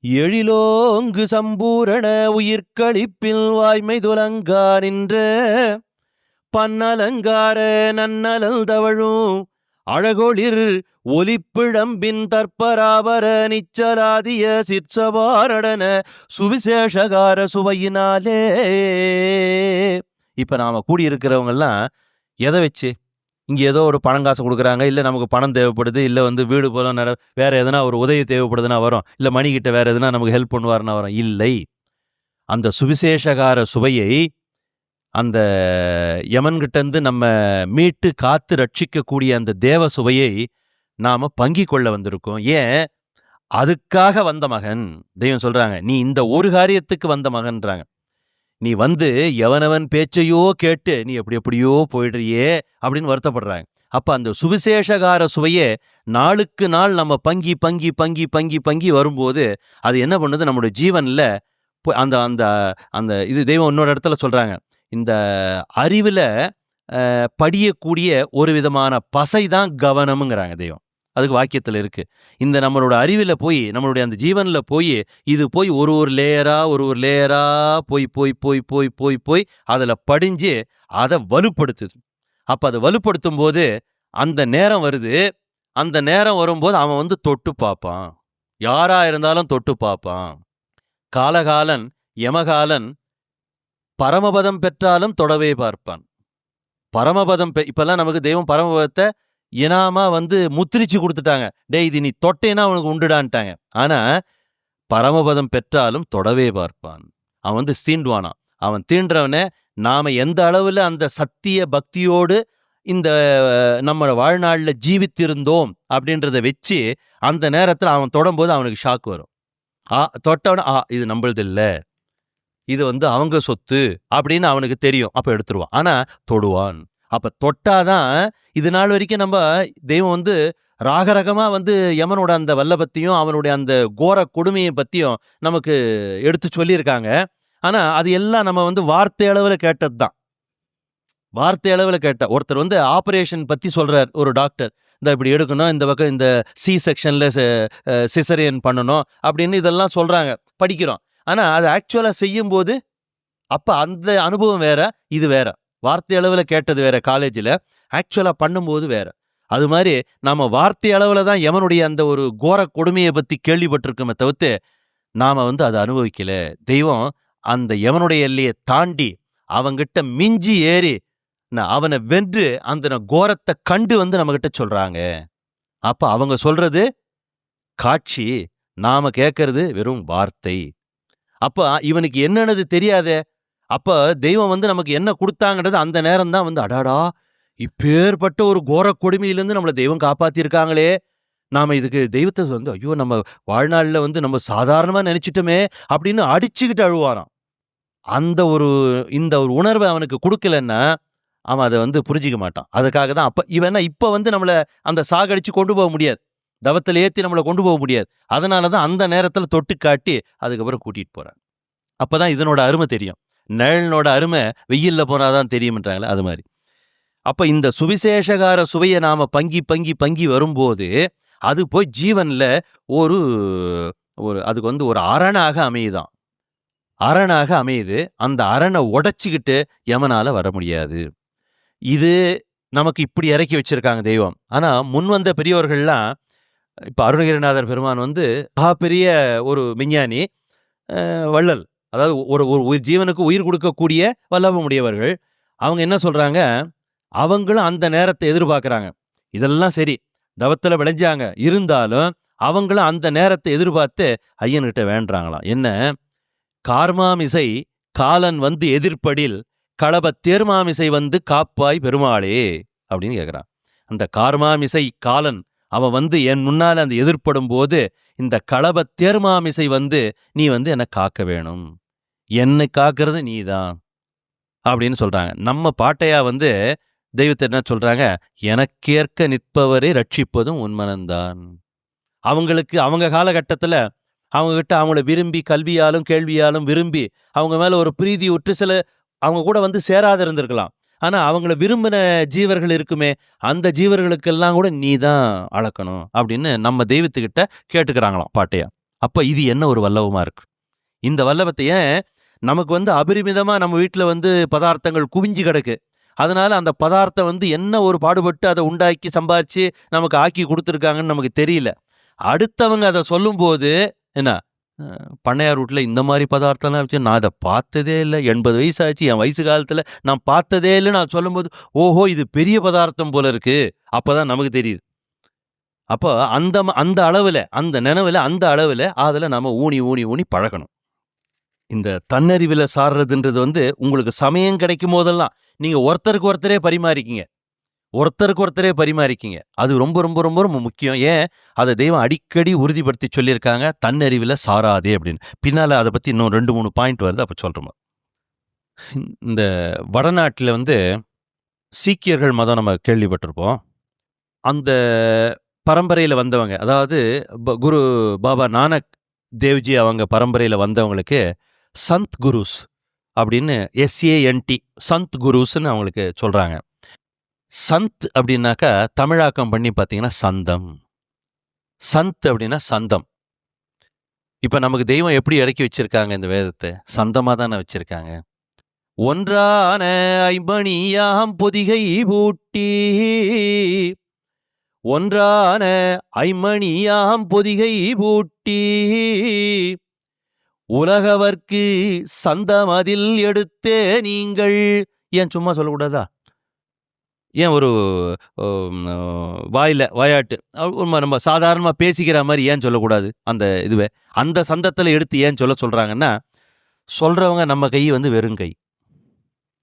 எழிலோங்கு சம்பூரண உயிர்களிப்பில் வாய்மை துலங்கா நின்ற பன்னலங்கார நன்னலல் தவழும் அழகொளிர் ஒலிப்பிழம்பின் தற்பராபர நிச்சலாதிய சிற்சவாரடன சுவிசேஷகார சுவையினாலே. இப்ப நாம கூடியிருக்கிறவங்கெல்லாம் எதை வச்சு? இங்கே ஏதோ ஒரு பணங்காசு கொடுக்குறாங்க, இல்லை நமக்கு பணம் தேவைப்படுது, இல்லை வீடு போல வேற எதனா ஒரு உதவி தேவைப்படுதுன்னா வரும், இல்லை மணிக்கிட்ட வேற எதுனா நமக்கு ஹெல்ப் பண்ணுவார்னா வரும். இல்லை, அந்த சுவிசேஷகார சுவையை அந்த யமன்கிட்டேருந்து நம்ம மீட்டு காத்து ரட்சிக்கக்கூடிய அந்த தேவ சுவையை நாம் பங்கி கொள்ள வந்திருக்கோம். ஏன்? அதுக்காக வந்த மகன். தெய்வம் சொல்கிறாங்க, நீ இந்த ஒரு காரியத்துக்கு வந்த மகன்றாங்க. நீ எவனவன் பேச்சையோ கேட்டு நீ எப்படியோ போயிடுறியே அப்படின்னு வருத்தப்படுறாங்க. அப்போ அந்த சுவிசேஷகார சுவையே நாளுக்கு நாள் நம்ம பங்கி பங்கி பங்கி பங்கி பங்கி வரும்போது அது என்ன பண்ணுது? நம்மளுடைய ஜீவனில் அந்த அந்த அந்த இது தெய்வம் இன்னொரு இடத்துல சொல்கிறாங்க, இந்த அறிவில் படியக்கூடிய ஒரு விதமான பசை தான் கவனம்ங்கிறாங்க தெய்வம். அதுக்கு வாக்கியத்தில் இருக்குது. இந்த நம்மளோட அறிவில் போய் நம்மளுடைய அந்த ஜீவனில் போய் இது போய் ஒரு லேயராக போய் போய் போய் போய் போய் போய் அதில் படிஞ்சு அதை வலுப்படுத்துது. அப்போ அதை வலுப்படுத்தும் போது அந்த நேரம் வருது. அந்த நேரம் வரும்போது அவன் தொட்டு பார்ப்பான். யாராக இருந்தாலும் தொட்டு பார்ப்பான். காலகாலன் யமகாலன் பரமபதம் பெற்றாலும் தொடவே பார்ப்பான். பரமபதம் இப்பெல்லாம் நமக்கு தெய்வம் பரமபதத்தை இனாமா முத்திரிச்சு கொடுத்துட்டாங்க. டே இது நீ தொட்டேன்னா அவனுக்கு உண்டுடான்ட்டாங்க. ஆனால் பரமபதம் பெற்றாலும் தொடவே பார்ப்பான். அவன் தீண்டுவானான். அவன் தீண்டுறவனை நாம் எந்த அளவில் அந்த சத்திய பக்தியோடு இந்த நம்ம வாழ்நாளில் ஜீவித்திருந்தோம் அப்படின்றத வச்சு அந்த நேரத்தில் அவன் தொடும்போது அவனுக்கு ஷாக் வரும். தொட்டவன இது நம்மளது இல்லை, இது அவங்க சொத்து அப்படின்னு அவனுக்கு தெரியும். அப்போ எடுத்துருவான். ஆனால் தொடுவான். அப்போ தொட்டாதான் இது நாள் வரைக்கும் நம்ம தெய்வம் ராகரகமாக யமனோட அந்த வல்லபத்தையும் அவனுடைய அந்த கோர கொடுமையை பற்றியும் நமக்கு எடுத்து சொல்லியிருக்காங்க. ஆனால் அது எல்லாம் நம்ம வார்த்தை அளவில் கேட்டது தான். வார்த்தை அளவில் கேட்ட ஒருத்தர் ஆப்ரேஷன் பற்றி சொல்கிறார். ஒரு டாக்டர், இந்த இப்படி எடுக்கணும், இந்த பக்கம் இந்த சி செக்ஷனில் சிசரியன் பண்ணணும் அப்படின்னு இதெல்லாம் சொல்கிறாங்க, படிக்கிறோம். ஆனால் அது ஆக்சுவலாக செய்யும்போது அப்போ அந்த அனுபவம் வேற, இது வேற. வார்த்தை அளவில் கேட்டது வேற, காலேஜில் ஆக்சுவலாக பண்ணும்போது வேற. அது மாதிரி நாம் வார்த்தை அளவில் தான் யமனுடைய அந்த ஒரு கோர கொடுமையை பற்றி கேள்விப்பட்டிருக்கோமே தவிர்த்து நாம் அதை அனுபவிக்கல. தெய்வம் அந்த யமனுடைய எல்லையை தாண்டி அவங்கிட்ட மிஞ்சி ஏறி அவனை வென்று அந்த கோரத்தை கண்டு நம்மகிட்ட சொல்றாங்க. அப்ப அவங்க சொல்றது காட்சி, நாம கேட்கறது வெறும் வார்த்தை. அப்ப இவனுக்கு என்னன்னு தெரியாதே. அப்ப தெய்வம் நமக்கு என்ன கொடுத்தாங்கன்றது அந்த நேரம் தான் அடாடா, இப்பேற்பட்ட ஒரு கோர கொடுமையிலிருந்து நம்மளை தெய்வம் காப்பாத்திருக்காங்களே, நாம இதுக்கு தெய்வத்தை ஐயோ நம்ம வாழ்நாளில் நம்ம சாதாரணமா நினைச்சிட்டோமே அப்படின்னு அடிச்சுக்கிட்டு அழுவாராம். இந்த ஒரு உணர்வை அவனுக்கு கொடுக்கலன்னா அவன் அதை புரிஞ்சிக்க மாட்டான். அதுக்காக தான் அப்ப இவன் இப்ப நம்மளை அந்த சாகடிச்சு கொண்டு போக முடியாது, தவத்தில் ஏற்றி நம்மளை கொண்டு போக முடியாது. அதனால தான் அந்த நேரத்தில் தொட்டு காட்டி அதுக்கப்புறம் கூட்டிட்டு போறான். அப்பதான் இதனோட அருமை தெரியும். நிழலினோட அருமை வெயில்ல போனாதான் தெரியும்ன்றாங்களே, அது மாதிரி. அப்ப இந்த சுவிசேஷகார சுவையை நாம பங்கி பங்கி பங்கி வரும்போது அது போய் ஜீவன்ல ஒரு அதுக்கு ஒரு அரணாக அமையுதான். அரணாக அமையுது. அந்த அரணை உடைச்சிக்கிட்டு யமனால வர முடியாது. இது நமக்கு இப்படி இறக்கி வச்சிருக்காங்க தெய்வம். ஆனா முன் வந்த பெரியவர்கள்லாம், இப்ப அருணகிரிநாதர் பெருமான் பெரிய ஒரு விஞ்ஞானி, வள்ளல், அதாவது ஒரு ஜீவனுக்கு உயிர் கொடுக்கக்கூடிய வல்லபம் உடையவர்கள். அவங்க என்ன சொல்றாங்க, அவங்களும் அந்த நேரத்தை எதிர்பார்க்குறாங்க. இதெல்லாம் சரி, தவத்தில் விளைஞ்சாங்க, இருந்தாலும் அவங்களும் அந்த நேரத்தை எதிர்பார்த்து ஐயன்கிட்ட வேண்டாங்களாம். என்ன? கார்மாமிசை காலன் எதிர்ப்படில் களப தேர்மாமிசை காப்பாய் பெருமாளே அப்படின்னு கேட்குறான். அந்த கார்மாமிசை காலன் அவன் என் முன்னால் அந்த எதிர்ப்படும் போது இந்த களப தேர்மாமிசை நீ என்னை காக்க வேணும், என்னை காக்கிறது நீ தான். அப்படின்னு சொல்றாங்க. நம்ம பாட்டையா வந்து தெய்வத்தை என்ன சொல்றாங்க? எனக்கேற்க நிற்பவரை ரட்சிப்பதும் உன் மனம்தான். அவங்களுக்கு அவங்க காலகட்டத்துல அவங்ககிட்ட அவங்கள விரும்பி கல்வியாலும், கேள்வியாலும் விரும்பி அவங்க மேல ஒரு பிரீதி உற்று சில அவங்க கூட வந்து சேராத இருந்திருக்கலாம். ஆனா அவங்கள விரும்பின ஜீவர்கள் இருக்குமே, அந்த ஜீவர்களுக்கெல்லாம் கூட நீ தான் அளக்கணும் அப்படின்னு நம்ம தெய்வத்துக்கிட்ட கேட்டுக்கிறாங்களாம் பாட்டையா. அப்ப இது என்ன ஒரு வல்லவமா இருக்கு. இந்த வல்லவத்தை ஏன் நமக்கு வந்து அபரிமிதமா நம்ம வீட்ல வந்து பதார்த்தங்கள் குவிஞ்சு கிடக்கு. அதனால அந்த பதார்த்தம் வந்து என்ன ஒரு பாடுபட்டு அதை உண்டாக்கி சம்பாதிச்சு நமக்கு ஆக்கி கொடுத்துருக்காங்கன்னு நமக்கு தெரியல. அடுத்தவங்க அதை சொல்லும்போது என்ன பண்ணையார் வீட்டில் இந்த மாதிரி பதார்த்தம்லாம் வச்சு நான் அதை பார்த்ததே இல்லை, 80 வயசு ஆச்சு, என் வயசு காலத்தில் நான் பார்த்ததே இல்லைன்னு நான் சொல்லும்போது ஓஹோ இது பெரிய பதார்த்தம் போல இருக்கு. அப்போதான் நமக்கு தெரியுது. அப்போ அந்த அளவில் அந்த நினைவில் அந்த அளவில் அதில் நம்ம ஊனி ஊனி ஊனி பழகணும். இந்த தன்னறிவில் சாடுறதுன்றது வந்து உங்களுக்கு சமயம் கிடைக்கும் போதெல்லாம் நீங்கள் ஒருத்தருக்கு ஒருத்தரே பரிமாறிக்கிங்க. அது ரொம்ப ரொம்ப ரொம்ப ரொம்ப முக்கியம். ஏன் அதை தெய்வம் அடிக்கடி உறுதிப்படுத்தி சொல்லியிருக்காங்க, தன்னறிவில் சாராதே அப்படின்னு. பின்னால் அதை பற்றி இன்னும் 2-3 பாயிண்ட் வருது, அப்போ சொல்கிறோம். இந்த வடநாட்டில் வந்து சீக்கியர்கள் மதம் நம்ம கேள்விப்பட்டிருப்போம். அந்த பரம்பரையில் வந்தவங்க, அதாவது குரு பாபா நானக் தேவ்ஜி அவங்க பரம்பரையில் வந்தவங்களுக்கு சந்த் குருஸ் அப்படின்னு SANT சந்த் குருஸ்ன்னு அவங்களுக்கு சொல்கிறாங்க. சந்த் அப்படின்னாக்கா தமிழாக்கம் பண்ணி பார்த்தீங்கன்னா சந்தம். சந்த் அப்படின்னா சந்தம். இப்போ நமக்கு தெய்வம் எப்படி இறக்கி வச்சிருக்காங்க இந்த வேதத்தை? சந்தமாக தானே வச்சிருக்காங்க. ஒன்றான ஐமணியாம் பொதிகை பூட்டி, ஒன்றான ஐமணியாம் பொதிகை பூட்டி, உலகவர்க்கு சந்தமதில் எடுத்தே நீங்கள். ஏன் சும்மா சொல்லக்கூடாதா? ஏன் ஒரு வாயாட்டு நம்ம சாதாரணமாக பேசிக்கிற மாதிரி ஏன் சொல்லக்கூடாது? அந்த இதுவே அந்த சந்தத்தில் எடுத்து ஏன் சொல்கிறாங்கன்னா, சொல்கிறவங்க நம்ம கை வந்து வெறுங்கை,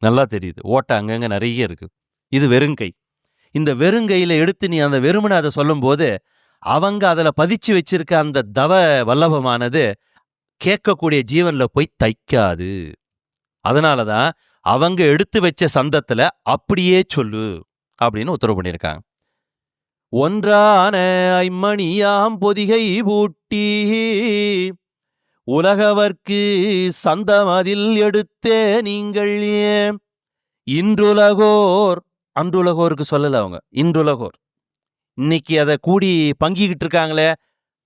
நல்லா தெரியுது, ஓட்டை அங்கங்கே நிறைய இருக்குது. இது வெறுங்கை. இந்த வெறுங்கையில் எடுத்து நீ அந்த வெறுமனை அதை சொல்லும்போது அவங்க அதில் பதிச்சு வச்சிருக்க அந்த தவ வல்லபமானது கேட்கக்கூடிய ஜீவனில் போய் தைக்காது. அதனால தான் அவங்க எடுத்து வச்ச சந்தத்தில் அப்படியே சொல்லு அப்படின்னு உத்தரவு பண்ணியிருக்காங்க. ஒன்றான ஐமணியாம் பொதிகை பூட்டி, உலகவர்க்கு சந்தமதில் எடுத்தே நீங்கள். இன்றுலகோர், அன்றுலகோருக்கு சொல்லல அவங்க, இன்றுலகோர் இன்னைக்கு அதை கூடி பங்கிக்கிட்டு இருக்காங்களே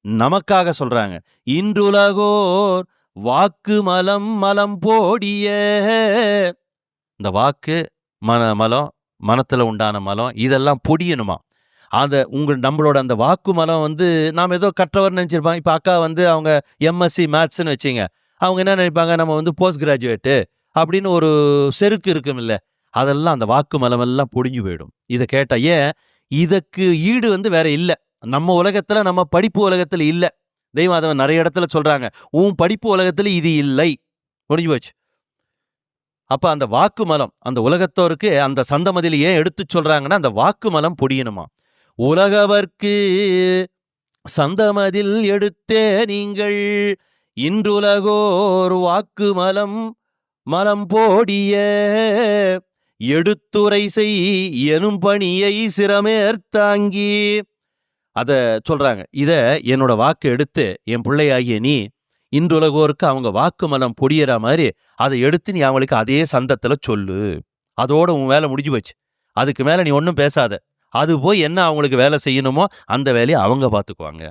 நமக்காக சொல்றாங்க. இன்றுலகோர் வாக்கு மலம் மலம் போடிய, இந்த வாக்கு மலம், மனத்தில் உண்டான மலம் இதெல்லாம் பொடியணுமா. அதை நம்மளோட அந்த வாக்கு மலம் வந்து நாம் ஏதோ கற்றவர் நினச்சிருப்பாங்க. இப்போ அக்கா வந்து அவங்க MSc மேத்ஸ்ன்னு வச்சிங்க, அவங்க என்ன நினைப்பாங்க, நம்ம வந்து போஸ்ட் கிராஜுவேட்டு அப்படின்னு ஒரு செருக்கு இருக்கும் இல்லை, அதெல்லாம் அந்த வாக்கு மலம் எல்லாம் பொடிஞ்சு போயிடும். இதை கேட்டால் ஏன் இதுக்கு ஈடு வந்து வேற இல்லை நம்ம உலகத்தில், நம்ம படிப்பு உலகத்தில் இல்லை. தெய்வாதவன் நிறைய இடத்துல சொல்கிறாங்க, உன் படிப்பு உலகத்தில் இது இல்லை, முடிஞ்சு போச்சு. அப்போ அந்த வாக்கு மலம் அந்த உலகத்தோருக்கு அந்த சந்தமதில் ஏன் எடுத்து சொல்கிறாங்கன்னா, அந்த வாக்கு மலம் பொடியணுமா. உலகவர்க்கு சந்தமதில் எடுத்தே நீங்கள் இன்றுலகோர் வாக்கு மலம் மலம் போடிய, எடுத்துரை செய் எனும் பணியை சிரமேற்தாங்கி. அதை சொல்றாங்க, இதை என்னோட வாக்கு எடுத்து என் பிள்ளையாகிய நீ இன்றுலகோருக்கு அவங்க வாக்கு மலம் பொடியற மாதிரி அதை எடுத்து நீ அவங்களுக்கு அதே சந்தத்தில் சொல்லு. அதோட உன் வேலை முடிஞ்சு போச்சு. அதுக்கு மேலே நீ ஒன்றும் பேசாத. அது போய் என்ன அவங்களுக்கு வேலை செய்யணுமோ அந்த வேலையை அவங்க பார்த்துக்குவாங்க.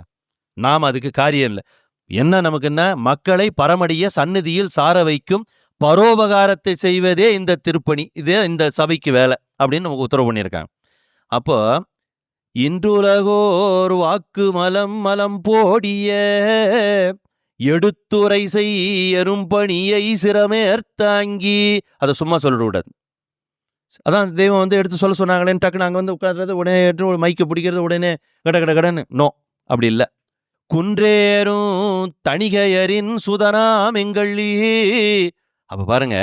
நாம் அதுக்கு காரியம் இல்லை. என்ன நமக்குன்னா, மக்களை பரமடிய சந்நிதியில் சார வைக்கும் பரோபகாரத்தை செய்வதே இந்த திருப்பணி, இதே இந்த சபைக்கு வேலை அப்படின்னு நமக்கு உத்தரவு பண்ணியிருக்காங்க. அப்போ இன்றுலகோர் வாக்கு மலம் மலம் போடிய, எடுத்துரை செய்யரும் பணியை சிரமேற்தாங்கி. அதை சும்மா சொல்லக்கூடாது. அதான் தெய்வம் வந்து எடுத்து சொல்ல சொன்னாங்களேன்னு டக்குன்னு அங்கே வந்து உட்கார்றது, உடனே எடுத்து மைக்கை பிடிக்கிறது, உடனே கடன்னு நோ, அப்படி இல்லை. குன்றேறும் தணிகையரின் சுதனாம் எங்கள்ளி. அப்போ பாருங்க,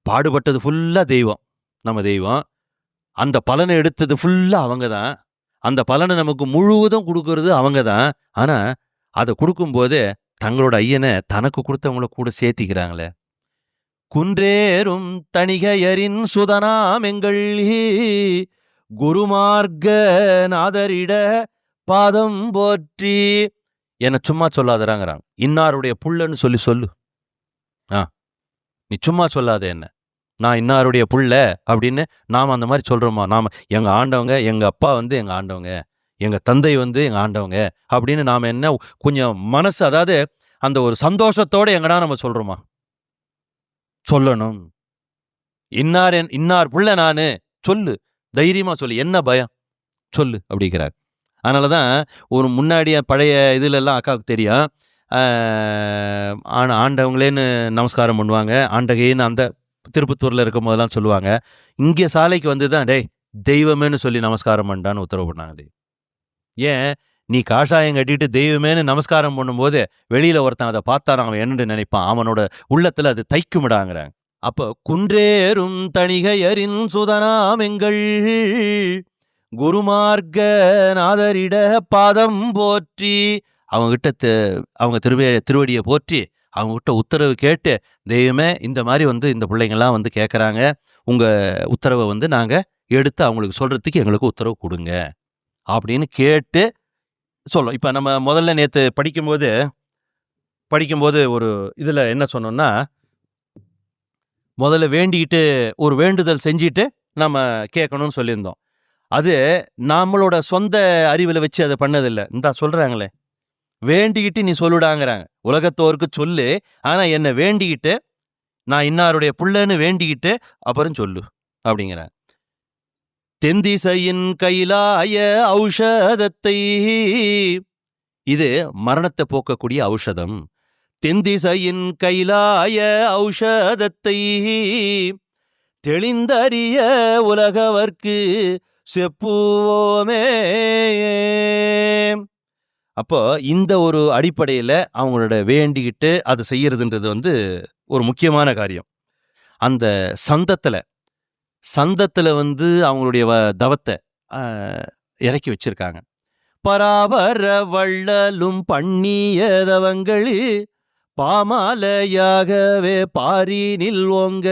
பாடுபட்டது ஃபுல்லாக தெய்வம், நம்ம தெய்வம். அந்த பலனை எடுத்தது ஃபுல்லாக அவங்க தான். அந்த பலனை நமக்கு முழுவதும் கொடுக்கறது அவங்க தான். ஆனால் அதை கொடுக்கும்போது தங்களோட ஐயனை தனக்கு கொடுத்தவங்கள கூட சேர்த்திக்கிறாங்களே. குன்றேறும் தணிகையரின் சுதனாமெங்கள் குருமார்க்க நாதரிட பாதம் போற்றி. என்ன சும்மா சொல்லாதறாங்கிறாங்க. இன்னாருடைய புள்ளன்னு சொல்லு. நீ சும்மா சொல்லாத, என்ன நான் இன்னாருடைய புள்ள அப்படின்னு நாம் அந்த மாதிரி சொல்கிறோமா? நாம் எங்கள் ஆண்டவங்க, எங்கள் அப்பா வந்து எங்கள் ஆண்டவங்க, எங்கள் தந்தை வந்து எங்கள் ஆண்டவங்க அப்படின்னு நாம் என்ன கொஞ்சம் மனசு, அதாவது அந்த ஒரு சந்தோஷத்தோடு எங்கடா நம்ம சொல்கிறோமா? சொல்லணும். இன்னார் புள்ள நான் சொல்லு, தைரியமாக சொல்லு, என்ன பயம், சொல்லு அப்படிங்கிறார். அதனால தான் ஒரு முன்னாடி பழைய இதிலெல்லாம் அக்காவுக்கு தெரியும், ஆண்டவங்களேன்னு நமஸ்காரம் பண்ணுவாங்க, ஆண்டகைன்னு அந்த திருப்பத்தூரில் இருக்கும் போதெல்லாம் சொல்லுவாங்க. இங்கே சாலைக்கு வந்து தான் டேய் தெய்வமேன்னு சொல்லி நமஸ்காரம் பண்ணான்னு உத்தரவு பண்ணாங்க. ஏன் நீ காஷாயம் கட்டிட்டு தெய்வமேன்னு நமஸ்காரம் பண்ணும்போது வெளியில் ஒருத்தன் அதை பார்த்தான், அவன் என்னன்னு நினைப்பான், அவனோட உள்ளத்தில் அது தைக்குமிடாங்கிறாங்க. அப்போ குன்றேறும் தணிகையரின் சுதனாமெங்கள் குருமார்க்க நாதரிட பாதம் போற்றி. அவங்ககிட்ட அவங்க திருவடியை போற்றி அவங்ககிட்ட உத்தரவு கேட்டு, தெய்வமே இந்த மாதிரி வந்து இந்த பிள்ளைங்கள்லாம் வந்து கேட்குறாங்க, உங்கள் உத்தரவை வந்து நாங்கள் எடுத்து அவங்களுக்கு சொல்கிறதுக்கு எங்களுக்கு உத்தரவு கொடுங்க அப்படின்னு கேட்டு சொல்லும். இப்போ நம்ம முதல்ல நேற்று படிக்கும்போது ஒரு இதில் என்ன சொன்னோம்னா, முதல்ல வேண்டிக்கிட்டு ஒரு வேண்டுதல் செஞ்சுட்டு நம்ம கேட்கணும்னு சொல்லியிருந்தோம். அது நம்மளோட சொந்த அறிவில் வச்சு அதை பண்ணதில்லை. இந்தா சொல்கிறாங்களே, வேண்டிக்கிட்டு நீ சொல்லுடாங்கிறாங்க. உலகத்தோருக்கு சொல்லு, ஆனால் என்னை வேண்டிக்கிட்டு, நான் இன்னாருடைய புள்ளன்னு வேண்டிக்கிட்டு அப்புறம் சொல்லு அப்படிங்கிறாங்க. தென்திசையின் கைலாய ஔஷதத்தை, இது மரணத்தை போக்கக்கூடிய ஔஷதம். தென்திசையின் கைலாய ஔஷதத்தை தெளிந்தறிய உலகவர்க்கு செப்புவோமே. அப்போ இந்த ஒரு அடிப்படையில் அவங்களோட வேண்டிக்கிட்டு அது செய்யறதுன்றது வந்து ஒரு முக்கியமான காரியம். அந்த சந்தத்தில் வந்து அவங்களுடைய தவத்தை இறக்கி வச்சிருக்காங்க. பராபர வள்ளலும் பண்ணியதவங்களி பாமாலையாகவே பாரினில் ஓங்க.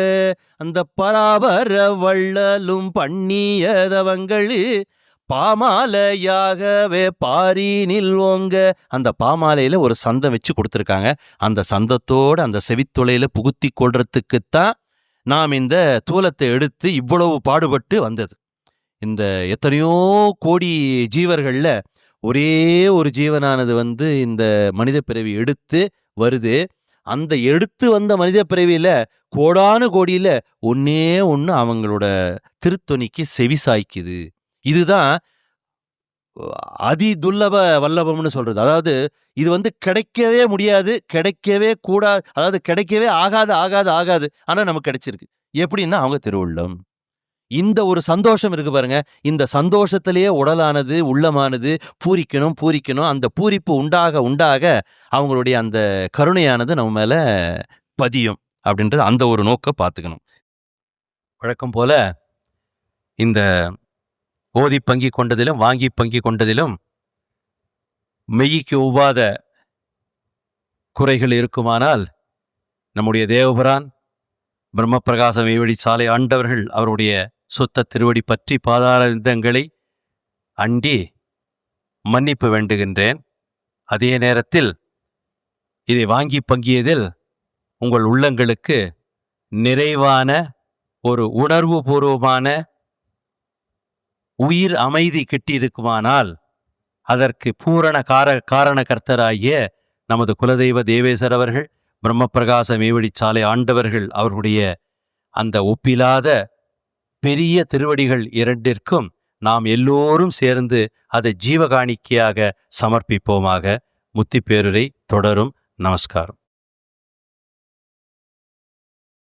அந்த பராபர வள்ளலும் பண்ணியதவங்களி பாமாலையாகவே பாரினில் ஓங்க. அந்த பாமாலையில் ஒரு சந்தம் வச்சு கொடுத்துருக்காங்க. அந்த சந்தத்தோடு அந்த செவித்துளையில் புகுத்தி கொள்றதுக்குத்தான் நாம் இந்த தூலத்தை எடுத்து இவ்வளவு பாடுபட்டு வந்தது. இந்த எத்தனையோ கோடி ஜீவர்களில் ஒரே ஒரு ஜீவனானது வந்து இந்த மனித பிறவி எடுத்து வருது. அந்த எடுத்து வந்த மனித பிறவியில் கோடானு கோடியில் ஒன்னே ஒன்று அவங்களோட திருத்தொனிக்கு செவி சாய்க்குது. இதுதான் அதி துல்லப வல்லபம்னு சொல்றது. அதாவது இது வந்து கிடைக்கவே முடியாது, கிடைக்கவே கூடாது, அதாவது கிடைக்கவே ஆகாது. ஆனால் நமக்கு கிடைச்சிருக்கு. எப்படின்னா அவங்க திருவுள்ளம். இந்த ஒரு சந்தோஷம் இருக்கு பாருங்க, இந்த சந்தோஷத்திலேயே உடலானது உள்ளமானது பூரிக்கணும். அந்த பூரிப்பு உண்டாக அவங்களுடைய அந்த கருணையானது நம்ம மேல பதியும் அப்படின்றது அந்த ஒரு நோக்க பார்த்துக்கணும். வழக்கம் போல இந்த ஓதி பங்கி கொண்டதிலும் வாங்கி பங்கி கொண்டதிலும் மெய்க்கு ஒவ்வாத குறைகள் இருக்குமானால் நம்முடைய தேவபிரான் பிரம்ம பிரகாச மெய்வழி சாலை ஆண்டவர்கள் அவருடைய சுத்த திருவடி பற்றி பாதாரங்களை அண்டி மன்னிப்பு வேண்டுகின்றேன். அதே நேரத்தில் இதை வாங்கி பங்கியதில் உங்கள் உள்ளங்களுக்கு நிறைவான ஒரு உணர்வு பூர்வமான உயிர் அமைதி கிட்டியிருக்குமானால் அதற்கு பூரண காரணகர்த்தராகிய நமது குலதெய்வ தேவேசர் அவர்கள் பிரம்ம பிரகாச மெய்வழி சாலை ஆண்டவர்கள் அவர்களுடைய அந்த ஒப்பிலாத பெரிய திருவடிகள் இரண்டிற்கும் நாம் எல்லோரும் சேர்ந்து அதை ஜீவகாணிக்கையாக சமர்ப்பிப்போமாக. முத்திப்பேருரை தொடரும். நமஸ்காரம்.